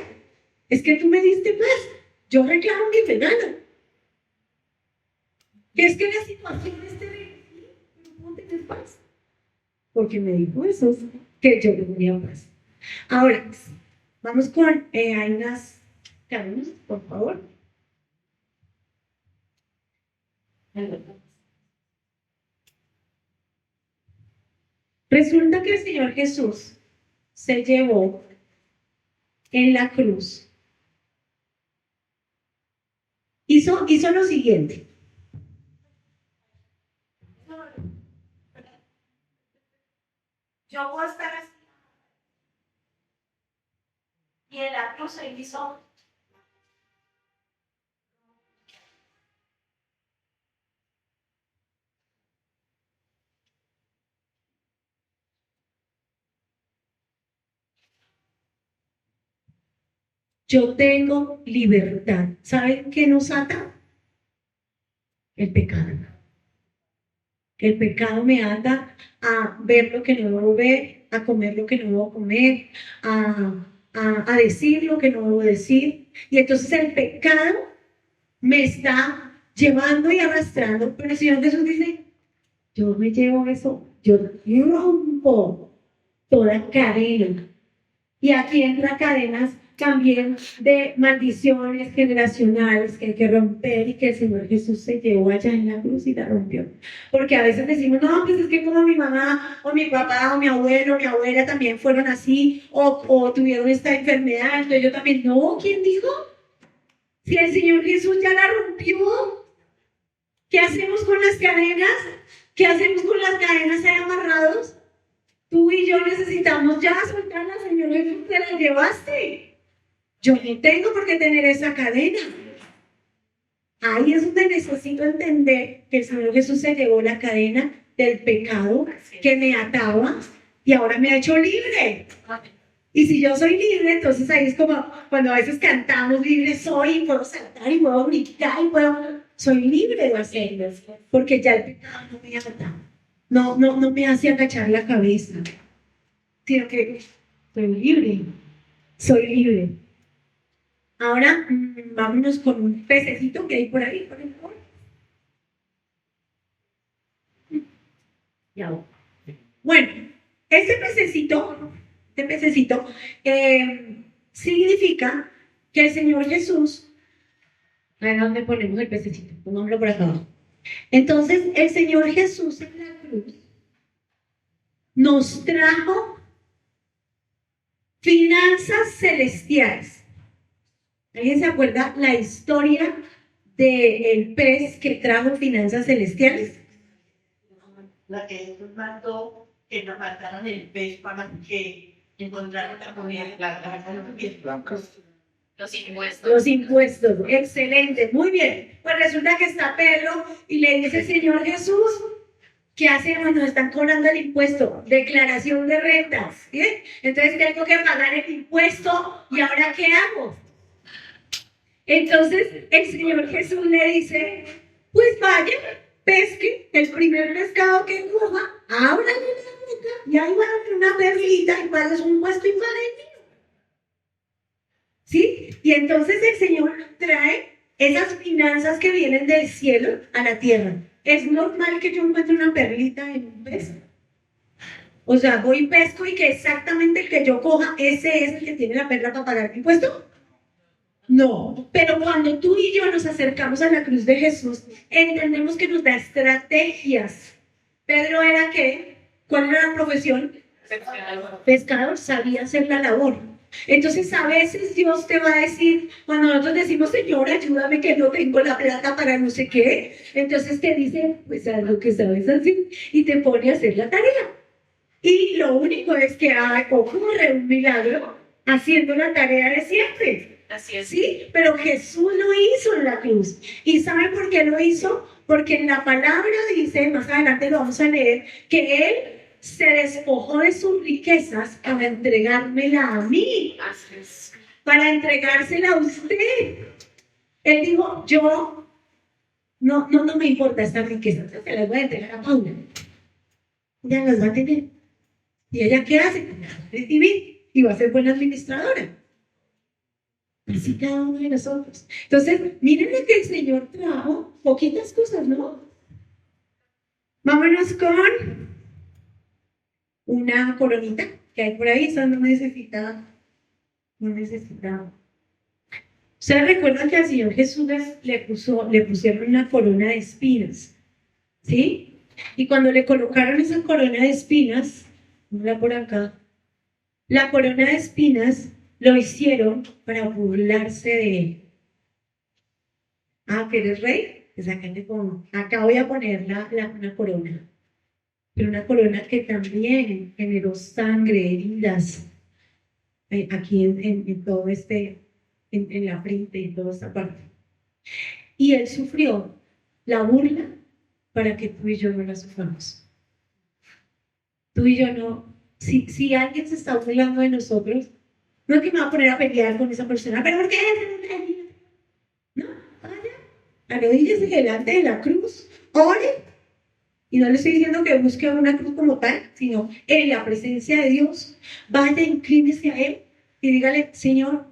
Es que tú me diste paz. Yo reclamo mi regalo. Que es que la situación es terrible. No puedo tener paz. Porque me dijo Jesús que yo le ponía paz. Ahora, vamos con, hay unas cadenas, por favor. Resulta que el Señor Jesús se llevó en la cruz. Hizo lo siguiente. Yo puedo estar así. Y en la cruz Él hizo. Yo tengo libertad. ¿Saben qué nos ata? El pecado. El pecado me ata a ver lo que no debo ver, a comer lo que no debo comer, a decir lo que no debo decir. Y entonces el pecado me está llevando y arrastrando. Pero el Señor Jesús dice, yo me llevo eso, yo rompo toda cadena. Y aquí entra cadenas también de maldiciones generacionales que hay que romper y que el Señor Jesús se llevó allá en la cruz y la rompió. Porque a veces decimos, no, pues es que como mi mamá o mi papá o mi abuelo o mi abuela también fueron así o tuvieron esta enfermedad, entonces yo también, no, ¿quién dijo? Si el Señor Jesús ya la rompió, ¿qué hacemos con las cadenas? ¿Qué hacemos con las cadenas ahí amarrados? Tú y yo necesitamos ya soltarla, Señor Jesús, te la llevaste. Yo no tengo por qué tener esa cadena. Ahí es donde necesito entender que el Señor Jesús se llevó la cadena del pecado que me ataba y ahora me ha hecho libre. Y si yo soy libre, entonces ahí es como cuando a veces cantamos libre soy y puedo saltar y puedo gritar y puedo... Soy libre de hacerlo porque ya el pecado no me ata. No me hace agachar la cabeza, sino que soy libre. Soy libre. Ahora vámonos con un pececito que hay por ahí, por favor. Ya. Bueno, este pececito significa que el Señor Jesús, a ver dónde ponemos el pececito, pongámoslo por acá abajo. Entonces, el Señor Jesús en la cruz nos trajo finanzas celestiales. ¿Alguien se acuerda la historia del pez que trajo finanzas celestiales? La que Jesús mandó que nos mataran el pez para que encontraran la comida blancos. Los impuestos. Los impuestos, excelente, muy bien. Pues resulta que está Pedro y le dice, Señor Jesús, ¿qué hacemos? Nos están cobrando el impuesto, declaración de rentas, ¿bien? Entonces tengo que pagar el impuesto y ahora ¿qué hago? Entonces el Señor Jesús le dice, pues vaya, pesque el primer pescado que coja, ábrale la boca y ahí va a haber una perlita y pagas un impuesto diferente. ¿Sí? Y entonces el Señor trae esas finanzas que vienen del cielo a la tierra. ¿Es normal que yo encuentre una perlita en un pez? O sea, voy y pesco y que exactamente el que yo coja, ese es el que tiene la perla para pagar el impuesto. No, pero cuando tú y yo nos acercamos a la cruz de Jesús, entendemos que nos da estrategias. Pedro era ¿qué? ¿Cuál era la profesión? Pescador, sabía hacer la labor. Entonces a veces Dios te va a decir, cuando nosotros decimos, Señor, ayúdame que no tengo la plata para no sé qué, entonces te dice, pues haz lo que sabes hacer y te pone a hacer la tarea. Y lo único es que ocurre un milagro haciendo la tarea de siempre. Así es. Sí, pero Jesús lo hizo en la cruz. ¿Y saben por qué lo hizo? Porque en la palabra dice, más adelante lo vamos a leer, que Él se despojó de sus riquezas para entregármela a mí, para entregársela a usted. Él dijo, yo no me importa esta riqueza, se las voy a entregar a Paula. Ya las va a tener. ¿Y ella qué hace? Las va a recibir y va a ser buena administradora. Así cada uno de nosotros. Entonces, miren lo que el Señor trajo, poquitas cosas, ¿no? Vámonos con una coronita que hay por ahí, esa no necesita. Ustedes recuerdan que al Señor Jesús le pusieron una corona de espinas, ¿sí? Y cuando le colocaron esa corona de espinas, mira por acá, la corona de espinas lo hicieron para burlarse de él. Ah, ¿que eres rey? Pues acá voy a poner una corona. pero una corona que también generó sangre, heridas, aquí en todo en la frente, en toda esta parte. Y él sufrió la burla para que tú y yo no la suframos. Tú y yo no, si alguien se está burlando de nosotros, no es que me va a poner a pelear con esa persona, pero ¿por qué? No, vaya, arrodíllese delante de la cruz, ore. Y no le estoy diciendo que busque una cruz como tal, sino en la presencia de Dios. Vaya, inclínese a Él y dígale, Señor,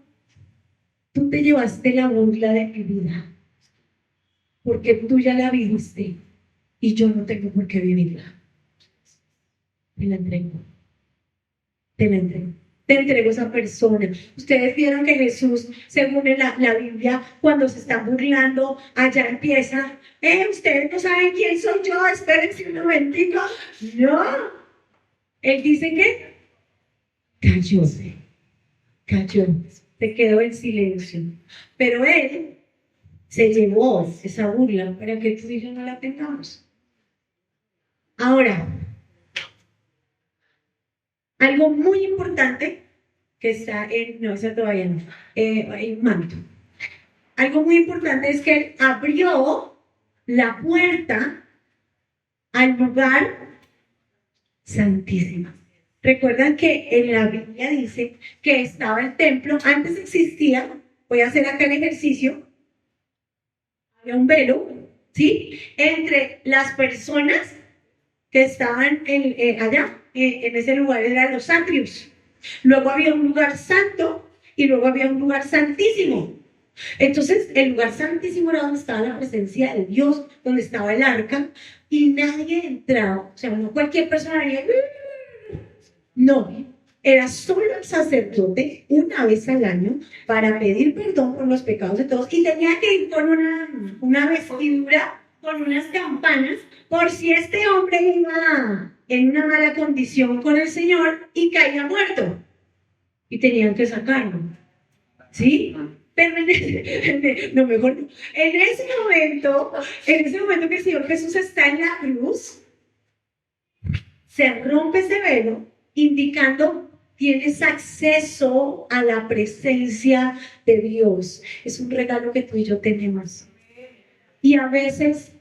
tú te llevaste la burla de mi vida, porque tú ya la viviste y yo no tengo por qué vivirla. Te la entrego. Te la entrego. Te entrego a esa persona. Ustedes vieron que Jesús, según la Biblia, cuando se está burlando, allá empieza, ustedes no saben quién soy yo, espérense un momentico. No. Él dice que cayó, se quedó en silencio. Pero él se llevó esa burla para que tú y yo no la tengamos. Ahora, algo muy importante que está no, esa todavía no, en manto. Algo muy importante es que él abrió la puerta al lugar santísimo. Recuerdan que en la Biblia dice que estaba el templo, antes existía, voy a hacer acá el ejercicio, había un velo, ¿sí? Entre las personas que estaban allá, en ese lugar eran los atrios. Luego había un lugar santo y luego había un lugar santísimo. Entonces, el lugar santísimo era donde estaba la presencia de Dios, donde estaba el arca, y nadie entraba. O sea, no cualquier persona venía. No, era solo el sacerdote una vez al año para pedir perdón por los pecados de todos y tenía que ir con una vestidura, con unas campanas, por si este hombre iba en una mala condición con el Señor y caía muerto. Y tenían que sacarlo. ¿Sí? Pero no, mejor no. En ese momento que el Señor Jesús está en la cruz, se rompe ese velo, indicando tienes acceso a la presencia de Dios. Es un regalo que tú y yo tenemos. Y a veces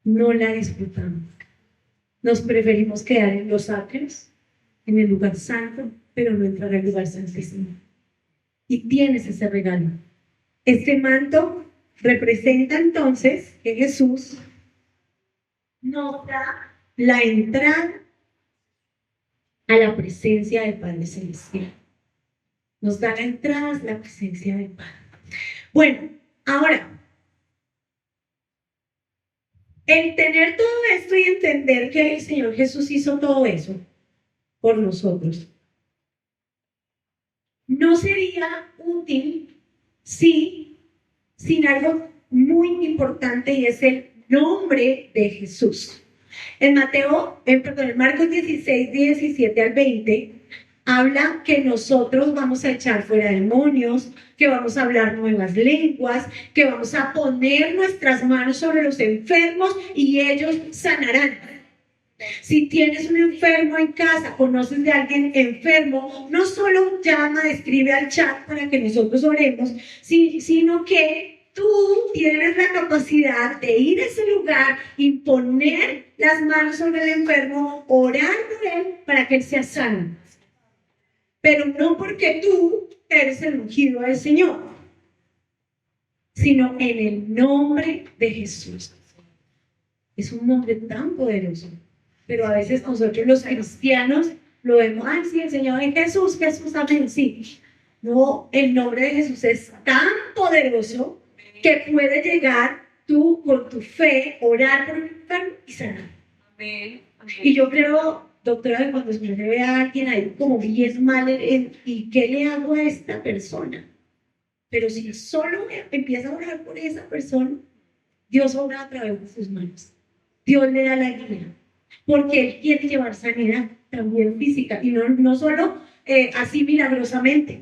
no la disfrutamos. Nos preferimos quedar en los atrios, en el lugar santo, pero no entrar al lugar santísimo. Y tienes ese regalo. Este manto representa entonces que Jesús nos da la entrada a la presencia del Padre Celestial. Nos da la entrada a la presencia del Padre. Bueno, ahora, el tener todo esto y entender que el Señor Jesús hizo todo eso por nosotros, no sería útil sin algo muy importante, y es el nombre de Jesús. En Marcos 16, 17 al 20, habla que nosotros vamos a echar fuera demonios, que vamos a hablar nuevas lenguas, que vamos a poner nuestras manos sobre los enfermos y ellos sanarán. Si tienes un enfermo en casa, conoces de alguien enfermo, no solo llama, escribe al chat para que nosotros oremos, sino que tú tienes la capacidad de ir a ese lugar, imponer las manos sobre el enfermo, orar por él para que él sea sano. Pero no porque tú eres el ungido del Señor, sino en el nombre de Jesús. Es un nombre tan poderoso. Pero a veces nosotros los cristianos lo vemos, ay, sí, el Señor es Jesús, Jesús, amén, sí. No, el nombre de Jesús es tan poderoso que puede llegar tú con tu fe, orar por un enfermo y sanar. Amén. Y yo creo, doctora, que cuando se ve a alguien ahí como bien mal, ¿y qué le hago a esta persona? Pero si solo empieza a orar por esa persona, Dios obra a través de sus manos. Dios le da la guía. Porque Él quiere llevar sanidad también física, y no solo así milagrosamente.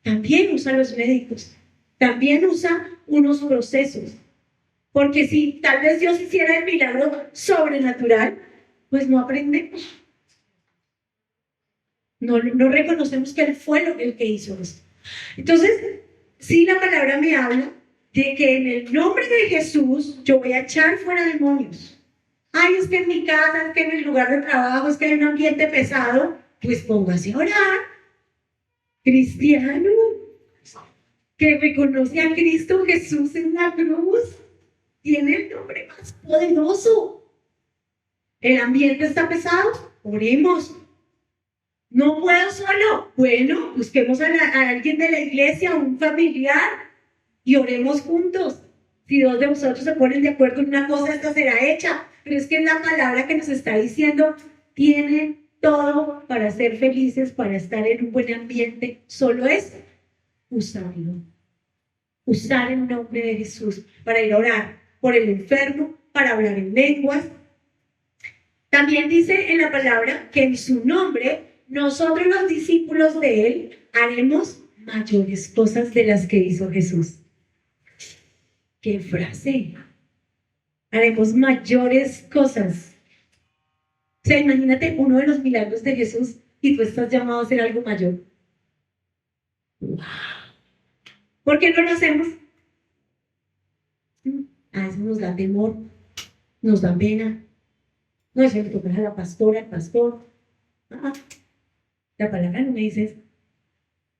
También usa los médicos, también usa unos procesos. Porque si tal vez Dios hiciera el milagro sobrenatural, pues no aprendemos. No reconocemos que Él fue el que hizo esto. Entonces, sí, la palabra me habla de que en el nombre de Jesús yo voy a echar fuera demonios. Ay, es que en mi casa, es que en el lugar de trabajo, es que hay un ambiente pesado. Pues póngase a orar. Cristiano, que reconoce a Cristo Jesús en la cruz, tiene el nombre más poderoso. El ambiente está pesado, oremos. No puedo solo. Bueno, busquemos a alguien de la iglesia, a un familiar, y oremos juntos. Si dos de vosotros se ponen de acuerdo en una cosa, esta será hecha. Pero es que es la palabra que nos está diciendo, tienen todo para ser felices, para estar en un buen ambiente. Solo es usarlo. Usar el nombre de Jesús para ir a orar por el enfermo, para hablar en lenguas. También dice en la palabra que en su nombre nosotros los discípulos de Él haremos mayores cosas de las que hizo Jesús. ¡Qué frase! Haremos mayores cosas. O sea, imagínate uno de los milagros de Jesús y tú estás llamado a hacer algo mayor. ¡Wow! ¿Por qué no lo hacemos? A veces nos da temor, nos da pena. No, eso le toca a la pastora, al pastor. La palabra no me dice eso.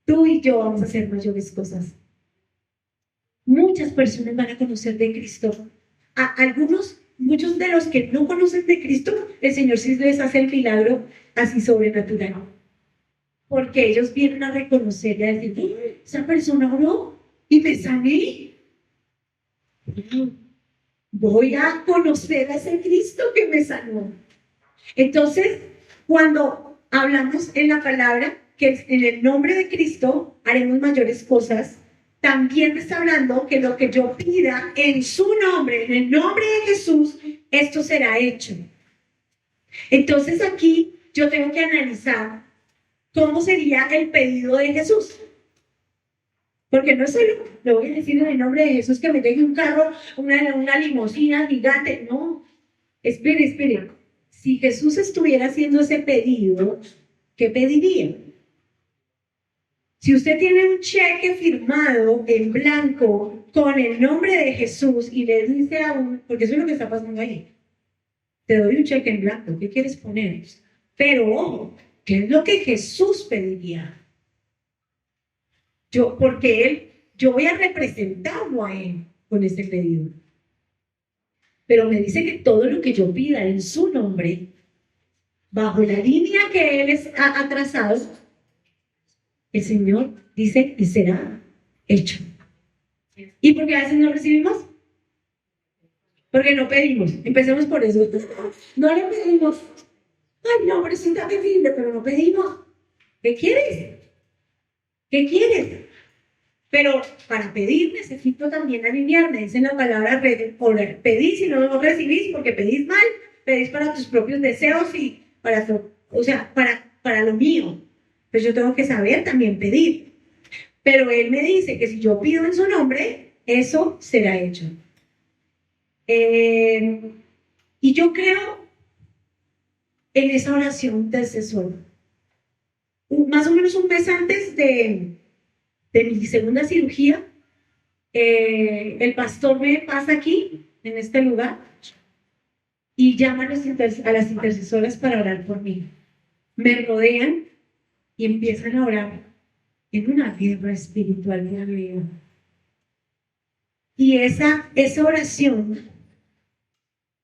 Tú y yo vamos a hacer mayores cosas. Muchas personas van a conocer de Cristo. A algunos, muchos de los que no conocen de Cristo, el Señor sí les hace el milagro así sobrenatural. Porque ellos vienen a reconocer y a decir, esa persona oró y me sané. Voy a conocer a ese Cristo que me sanó. Entonces, cuando hablamos en la palabra que en el nombre de Cristo haremos mayores cosas, también me está hablando que lo que yo pida en su nombre, en el nombre de Jesús, esto será hecho. Entonces aquí yo tengo que analizar cómo sería el pedido de Jesús. Porque no solo le voy a decir en el nombre de Jesús que me deje un carro, una limusina gigante. No, espere. Si Jesús estuviera haciendo ese pedido, ¿qué pediría? Si usted tiene un cheque firmado en blanco con el nombre de Jesús y le dice a uno, porque eso es lo que está pasando ahí, te doy un cheque en blanco, ¿qué quieres poner? Pero ojo, ¿qué es lo que Jesús pediría? Yo voy a representarlo a Él con este pedido. Pero me dice que todo lo que yo pida en su nombre, bajo la línea que Él ha trazado, el Señor dice que será hecho. ¿Y por qué a veces no recibimos? Porque no pedimos. Empecemos por eso. No le pedimos. Ay, no, pobrecita, terrible, pero no pedimos. ¿Qué quieres? ¿Qué quieres? Pero para pedir necesito también alinearme. Dice la palabra pedís y no lo recibís porque pedís mal. Pedís para tus propios deseos y para lo mío. Pues yo tengo que saber también pedir. Pero Él me dice que si yo pido en su nombre, eso será hecho. Y yo creo en esa oración intercesora. Más o menos un mes antes de mi segunda cirugía, el pastor me pasa aquí, en este lugar, y llama a las intercesoras para orar por mí. Me rodean y empiezan a orar en una guerra espiritual de la vida. Y esa oración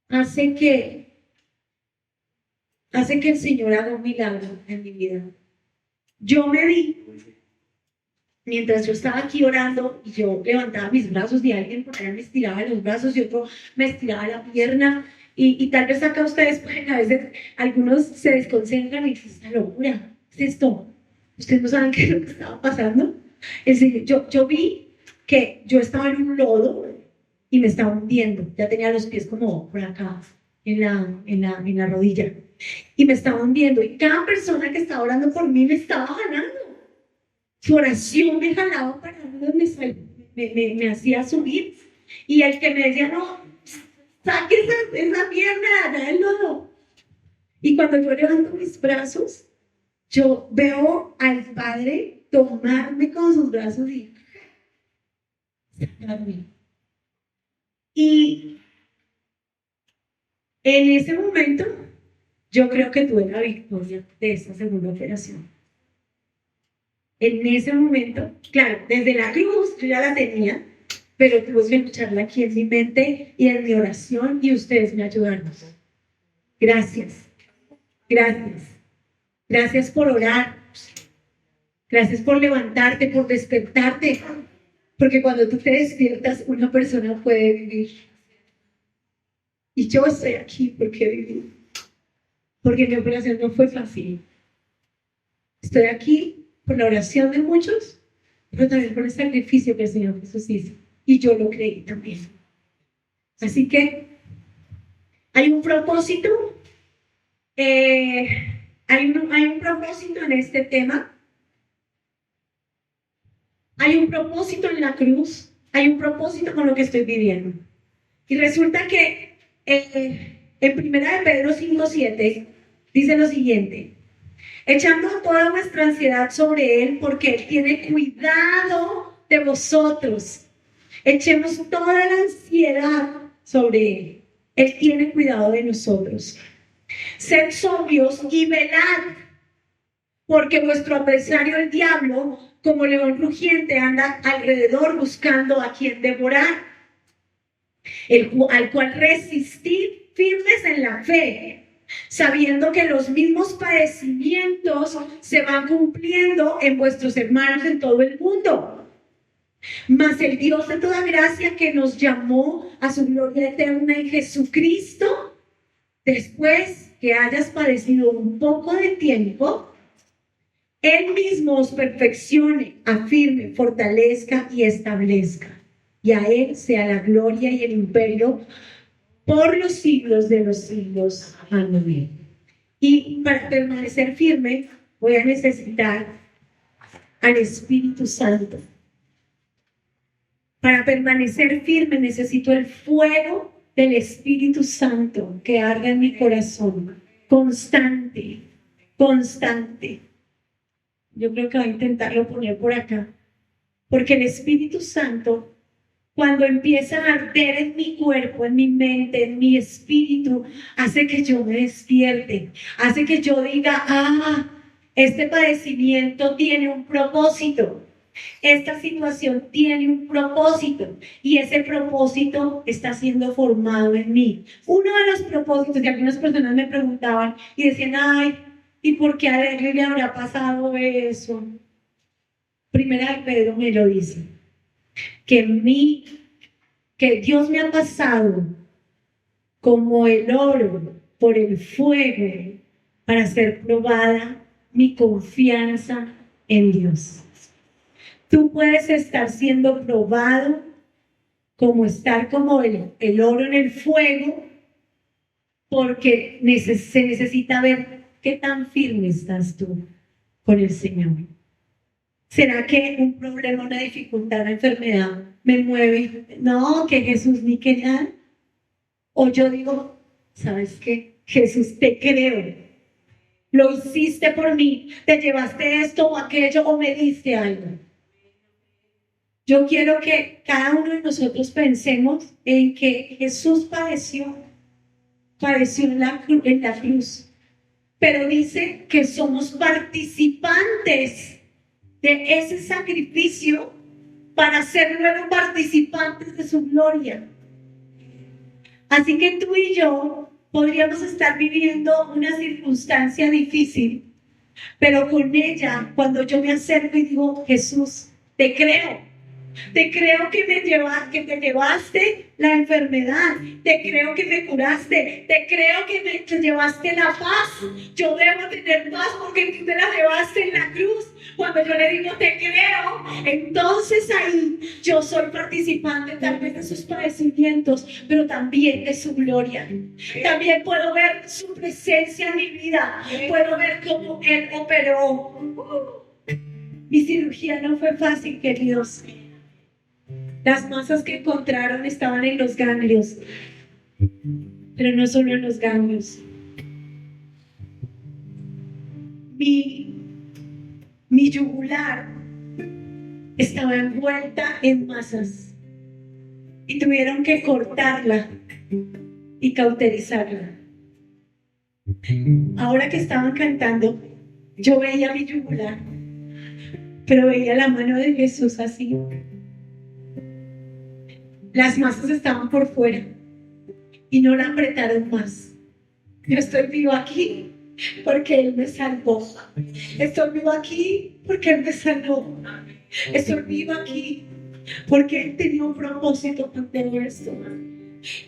hace que el Señor haga un milagro en mi vida. Yo me vi, mientras yo estaba aquí orando, y yo levantaba mis brazos y alguien por allá me estiraba los brazos y otro me estiraba la pierna. Y tal vez acá ustedes pueden, a veces, algunos se desconcentran y dicen, esta locura, ¿es esto? ¿Ustedes no saben qué es lo que estaba pasando? Yo vi que yo estaba en un lodo y me estaba hundiendo. Ya tenía los pies como por acá, en la rodilla. Y me estaba hundiendo. Y cada persona que estaba orando por mí me estaba jalando. Su oración me jalaba para donde me hacía subir. Y el que me decía, no, saque esa pierna, da el lodo. Y cuando yo levanto mis brazos, yo veo al Padre tomarme con sus brazos y sacarme. Y en ese momento, yo creo que tuve la victoria de esa segunda operación. En ese momento, claro, desde la cruz yo ya la tenía, pero tuve que lucharla aquí en mi mente y en mi oración, y ustedes me ayudaron. Gracias, gracias, gracias por orar, gracias por levantarte, por despertarte, porque cuando tú te despiertas, una persona puede vivir. Y yo estoy aquí porque viví, porque mi operación no fue fácil. Estoy aquí por la oración de muchos, pero también por el sacrificio que el Señor Jesús hizo. Y yo lo creí también. Así que hay un propósito, hay un propósito en este tema. Hay un propósito en la cruz, hay un propósito con lo que estoy viviendo. Y resulta que en 1 de Pedro 5:7 dice lo siguiente: echando toda nuestra ansiedad sobre Él, porque Él tiene cuidado de vosotros. Echemos toda la ansiedad sobre Él. Él tiene cuidado de nosotros. Sed sobrios y velad, porque vuestro adversario el diablo, como león rugiente, anda alrededor buscando a quien devorar, al cual resistid firmes en la fe, sabiendo que los mismos padecimientos se van cumpliendo en vuestros hermanos en todo el mundo. Mas el Dios de toda gracia, que nos llamó a su gloria eterna en Jesucristo, después que hayas padecido un poco de tiempo, Él mismo os perfeccione, afirme, fortalezca y establezca. Y a Él sea la gloria y el imperio por los siglos de los siglos. Amén. Y para permanecer firme, voy a necesitar al Espíritu Santo. Para permanecer firme necesito el fuego del Espíritu Santo que arde en mi corazón, constante, constante. Yo creo que voy a intentarlo poner por acá, porque el Espíritu Santo, cuando empieza a arder en mi cuerpo, en mi mente, en mi espíritu, hace que yo me despierte, hace que yo diga, este padecimiento tiene un propósito. Esta situación tiene un propósito y ese propósito está siendo formado en mí. Uno de los propósitos que algunas personas me preguntaban y decían, ¿y por qué a él le habrá pasado eso? Primera de Pedro me lo dice, que Dios me ha pasado como el oro por el fuego para ser probada mi confianza en Dios. Tú puedes estar siendo probado como estar como el oro en el fuego, porque se necesita ver qué tan firme estás tú con el Señor. ¿Será que un problema, una dificultad, una enfermedad me mueve? No, que Jesús ni que nada. O yo digo, ¿sabes qué? Jesús, te creo. Lo hiciste por mí. Te llevaste esto o aquello o me diste algo. Yo quiero que cada uno de nosotros pensemos en que Jesús padeció en la cruz, pero dice que somos participantes de ese sacrificio para ser luego participantes de su gloria. Así que tú y yo podríamos estar viviendo una circunstancia difícil, pero con ella, cuando yo me acerco y digo, Jesús, te creo que te llevaste la enfermedad, te creo que me curaste, te creo que te llevaste la paz. Yo debo tener paz porque tú te la llevaste en la cruz. Cuando yo le digo te creo, entonces ahí yo soy participante tal vez de sus padecimientos, pero también de su gloria. También puedo ver su presencia en mi vida, puedo ver cómo Él operó. Mi cirugía no fue fácil, queridos. Las masas que encontraron estaban en los ganglios, pero no solo en los ganglios. Mi yugular estaba envuelta en masas y tuvieron que cortarla y cauterizarla. Ahora que estaban cantando, yo veía mi yugular, pero veía la mano de Jesús así. Las masas estaban por fuera y no la apretaron más. Yo estoy vivo aquí porque Él me salvó. Estoy vivo aquí porque Él me salvó. Estoy vivo aquí porque Él tenía un propósito con todo esto.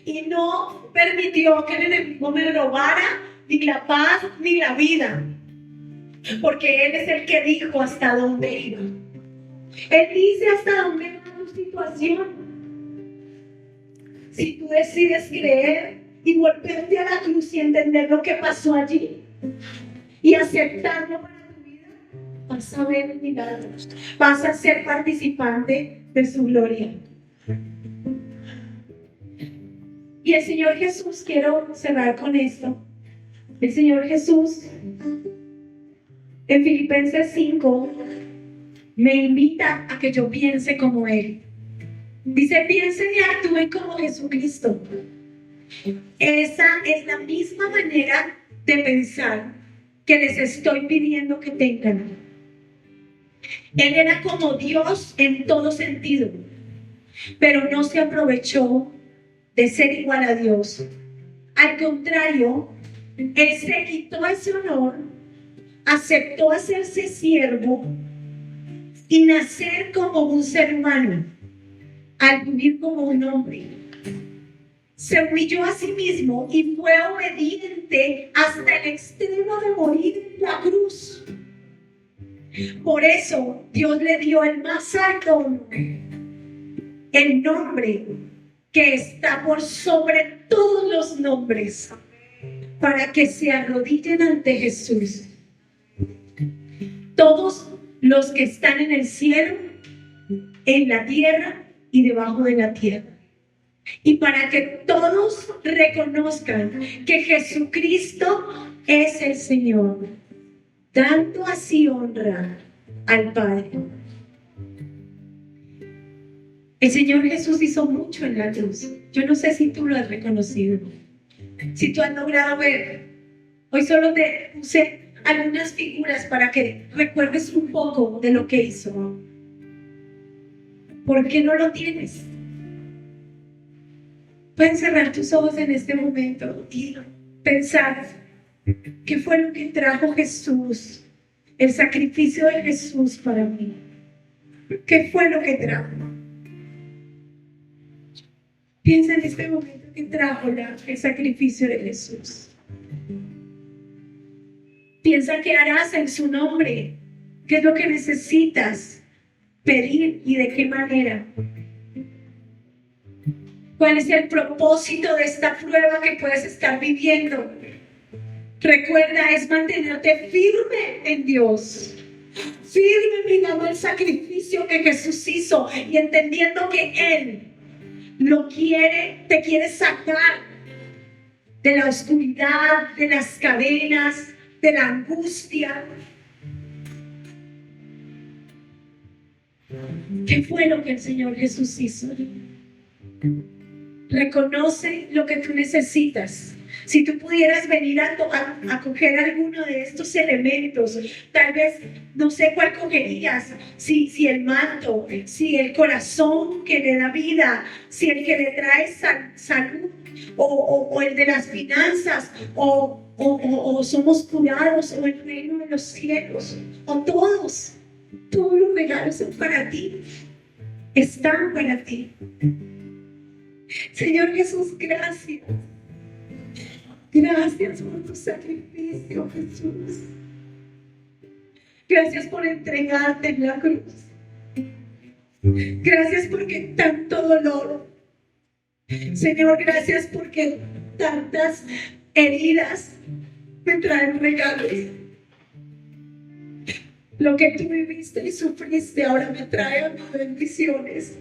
Y no permitió que el enemigo me robara ni la paz ni la vida. Porque Él es el que dijo hasta dónde iba. Él dice hasta dónde va tu situación. Si tú decides creer y volverte a la cruz y entender lo que pasó allí y aceptarlo para tu vida, vas a ver milagros, vas a ser participante de su gloria. Y el Señor Jesús, quiero cerrar con esto. El Señor Jesús en Filipenses 5 me invita a que yo piense como Él. Dice, piensen y actúen como Jesucristo. Esa es la misma manera de pensar que les estoy pidiendo que tengan. Él era como Dios en todo sentido, pero no se aprovechó de ser igual a Dios. Al contrario, Él se quitó ese honor, aceptó hacerse siervo y nacer como un ser humano, al vivir como un hombre. Se humilló a sí mismo y fue obediente hasta el extremo de morir en la cruz. Por eso Dios le dio el más alto honor, el nombre que está por sobre todos los nombres, para que se arrodillen ante Jesús todos los que están en el cielo, en la tierra y debajo de la tierra. Y para que todos reconozcan que Jesucristo es el Señor, dando así honra al Padre. El Señor Jesús hizo mucho en la cruz. Yo no sé si tú lo has reconocido, si tú has logrado ver. Hoy solo te puse algunas figuras para que recuerdes un poco de lo que hizo. ¿Por qué no lo tienes? Pueden cerrar tus ojos en este momento y pensar qué fue lo que trajo Jesús, el sacrificio de Jesús para mí. ¿Qué fue lo que trajo? Piensa en este momento que trajo el sacrificio de Jesús. Piensa qué harás en su nombre, qué es lo que necesitas pedir y de qué manera. ¿Cuál es el propósito de esta prueba que puedes estar viviendo? Recuerda, es mantenerte firme en Dios. Firme mirando el sacrificio que Jesús hizo y entendiendo que Él te quiere sacar de la oscuridad, de las cadenas, de la angustia. ¿Qué fue lo que el Señor Jesús hizo? Reconoce lo que tú necesitas. Si tú pudieras venir a coger alguno de estos elementos, tal vez, no sé cuál cogerías, si el manto, si el corazón que le da vida, si el que le trae salud, o el de las finanzas, o somos curados, o el reino de los cielos, o todos los regalos son para ti, están para ti. Señor Jesús, gracias. Gracias por tu sacrificio, Jesús. Gracias por entregarte en la cruz. Gracias porque tanto dolor. Señor, gracias porque tantas heridas me traen regalos. Lo que tú viviste y sufriste ahora me trae a mí bendiciones.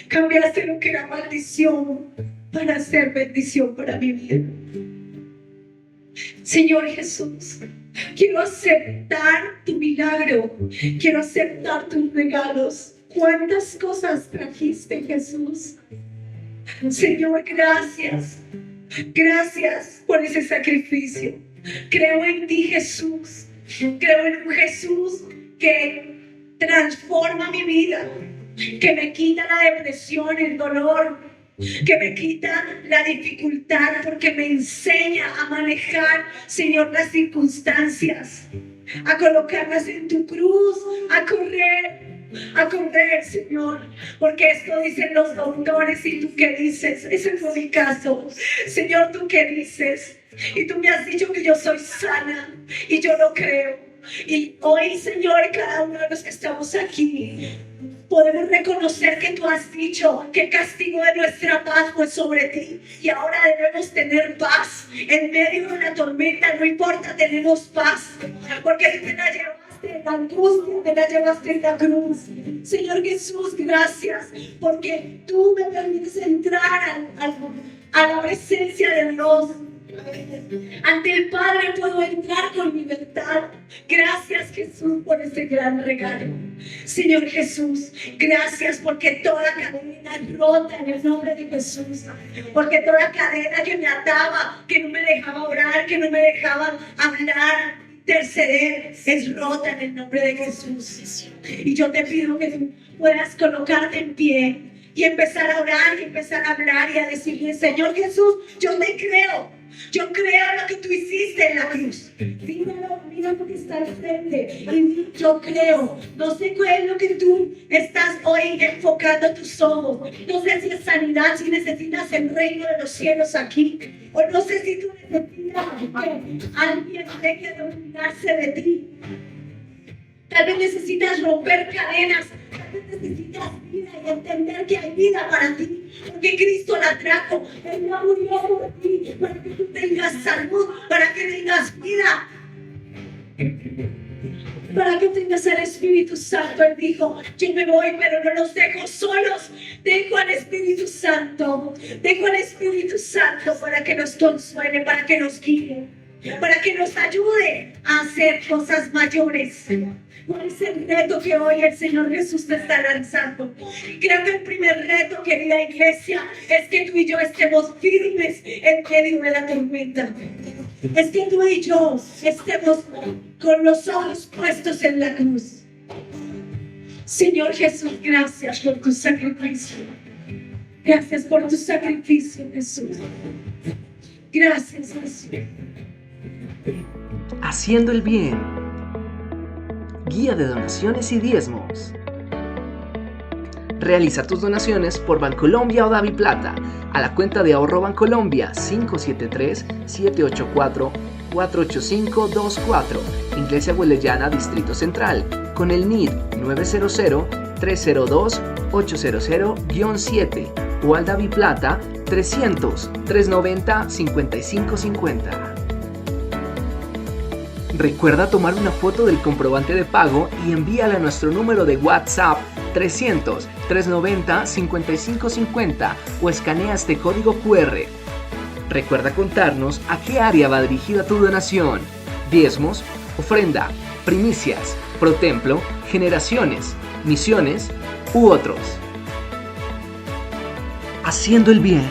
Cambiaste lo que era maldición para ser bendición para mi vida. Señor Jesús, quiero aceptar tu milagro. Quiero aceptar tus regalos. ¿Cuántas cosas trajiste, Jesús? Señor, gracias. Gracias por ese sacrificio. Creo en ti, Jesús. Creo en un Jesús que transforma mi vida, que me quita la depresión, el dolor, que me quita la dificultad, porque me enseña a manejar, Señor, las circunstancias, a colocarlas en tu cruz, a correr, Señor, porque esto dicen los doctores y tú qué dices. Ese fue mi caso. Señor, tú qué dices, y tú me has dicho que yo soy sana y yo lo creo. Y hoy, Señor, cada uno de los que estamos aquí podemos reconocer que tú has dicho que el castigo de nuestra paz fue sobre ti, y ahora debemos tener paz en medio de la tormenta. No importa, tenemos paz porque tú te la llevaste en la angustia, te la llevaste en la cruz. Señor Jesús, gracias porque tú me permites entrar a la presencia de Dios. Ante el Padre puedo entrar con libertad. Gracias, Jesús, por este gran regalo. Señor Jesús, gracias porque toda cadena rota en el nombre de Jesús, porque toda cadena que me ataba, que no me dejaba orar, que no me dejaba hablar, interceder, es rota en el nombre de Jesús. Y yo te pido que tú puedas colocarte en pie y empezar a orar y empezar a hablar y a decirle: Señor Jesús, yo te creo. Yo creo lo que tú hiciste en la cruz. Mira lo que está al frente. Y yo creo. No sé cuál es lo que tú estás hoy enfocando tus ojos. No sé si es sanidad, si necesitas el reino de los cielos aquí. O no sé si tú necesitas que alguien deje de olvidarse de ti. Tal vez necesitas romper cadenas. Tal vez necesitas vida y entender que hay vida para ti. Porque Cristo la trajo. Él la murió por ti, para que tú tengas salud, para que tengas vida, para que tengas al Espíritu Santo. Él dijo: yo me voy, pero no los dejo solos. Dejo al Espíritu Santo. Dejo al Espíritu Santo para que nos consuele, para que nos guíe, para que nos ayude a hacer cosas mayores. ¿Cuál es el reto que hoy el Señor Jesús te está lanzando? Creo que el primer reto, querida iglesia, es que tú y yo estemos firmes en medio de la tormenta. Es que tú y yo estemos con los ojos puestos en la cruz. Señor Jesús, gracias por tu sacrificio. Gracias por tu sacrificio, Jesús. Gracias, Jesús. Haciendo el bien. Guía de donaciones y diezmos. Realiza tus donaciones por Bancolombia o DaviPlata a la cuenta de ahorro Bancolombia 573-784-48524, Iglesia Huelellana, Distrito Central, con el NID 900-302-800-7 o al DaviPlata 300-390-5550. Recuerda tomar una foto del comprobante de pago y envíala a nuestro número de WhatsApp 300-390-5550 o escanea este código QR. Recuerda contarnos a qué área va dirigida tu donación: diezmos, ofrenda, primicias, protemplo, generaciones, misiones u otros. Haciendo el bien.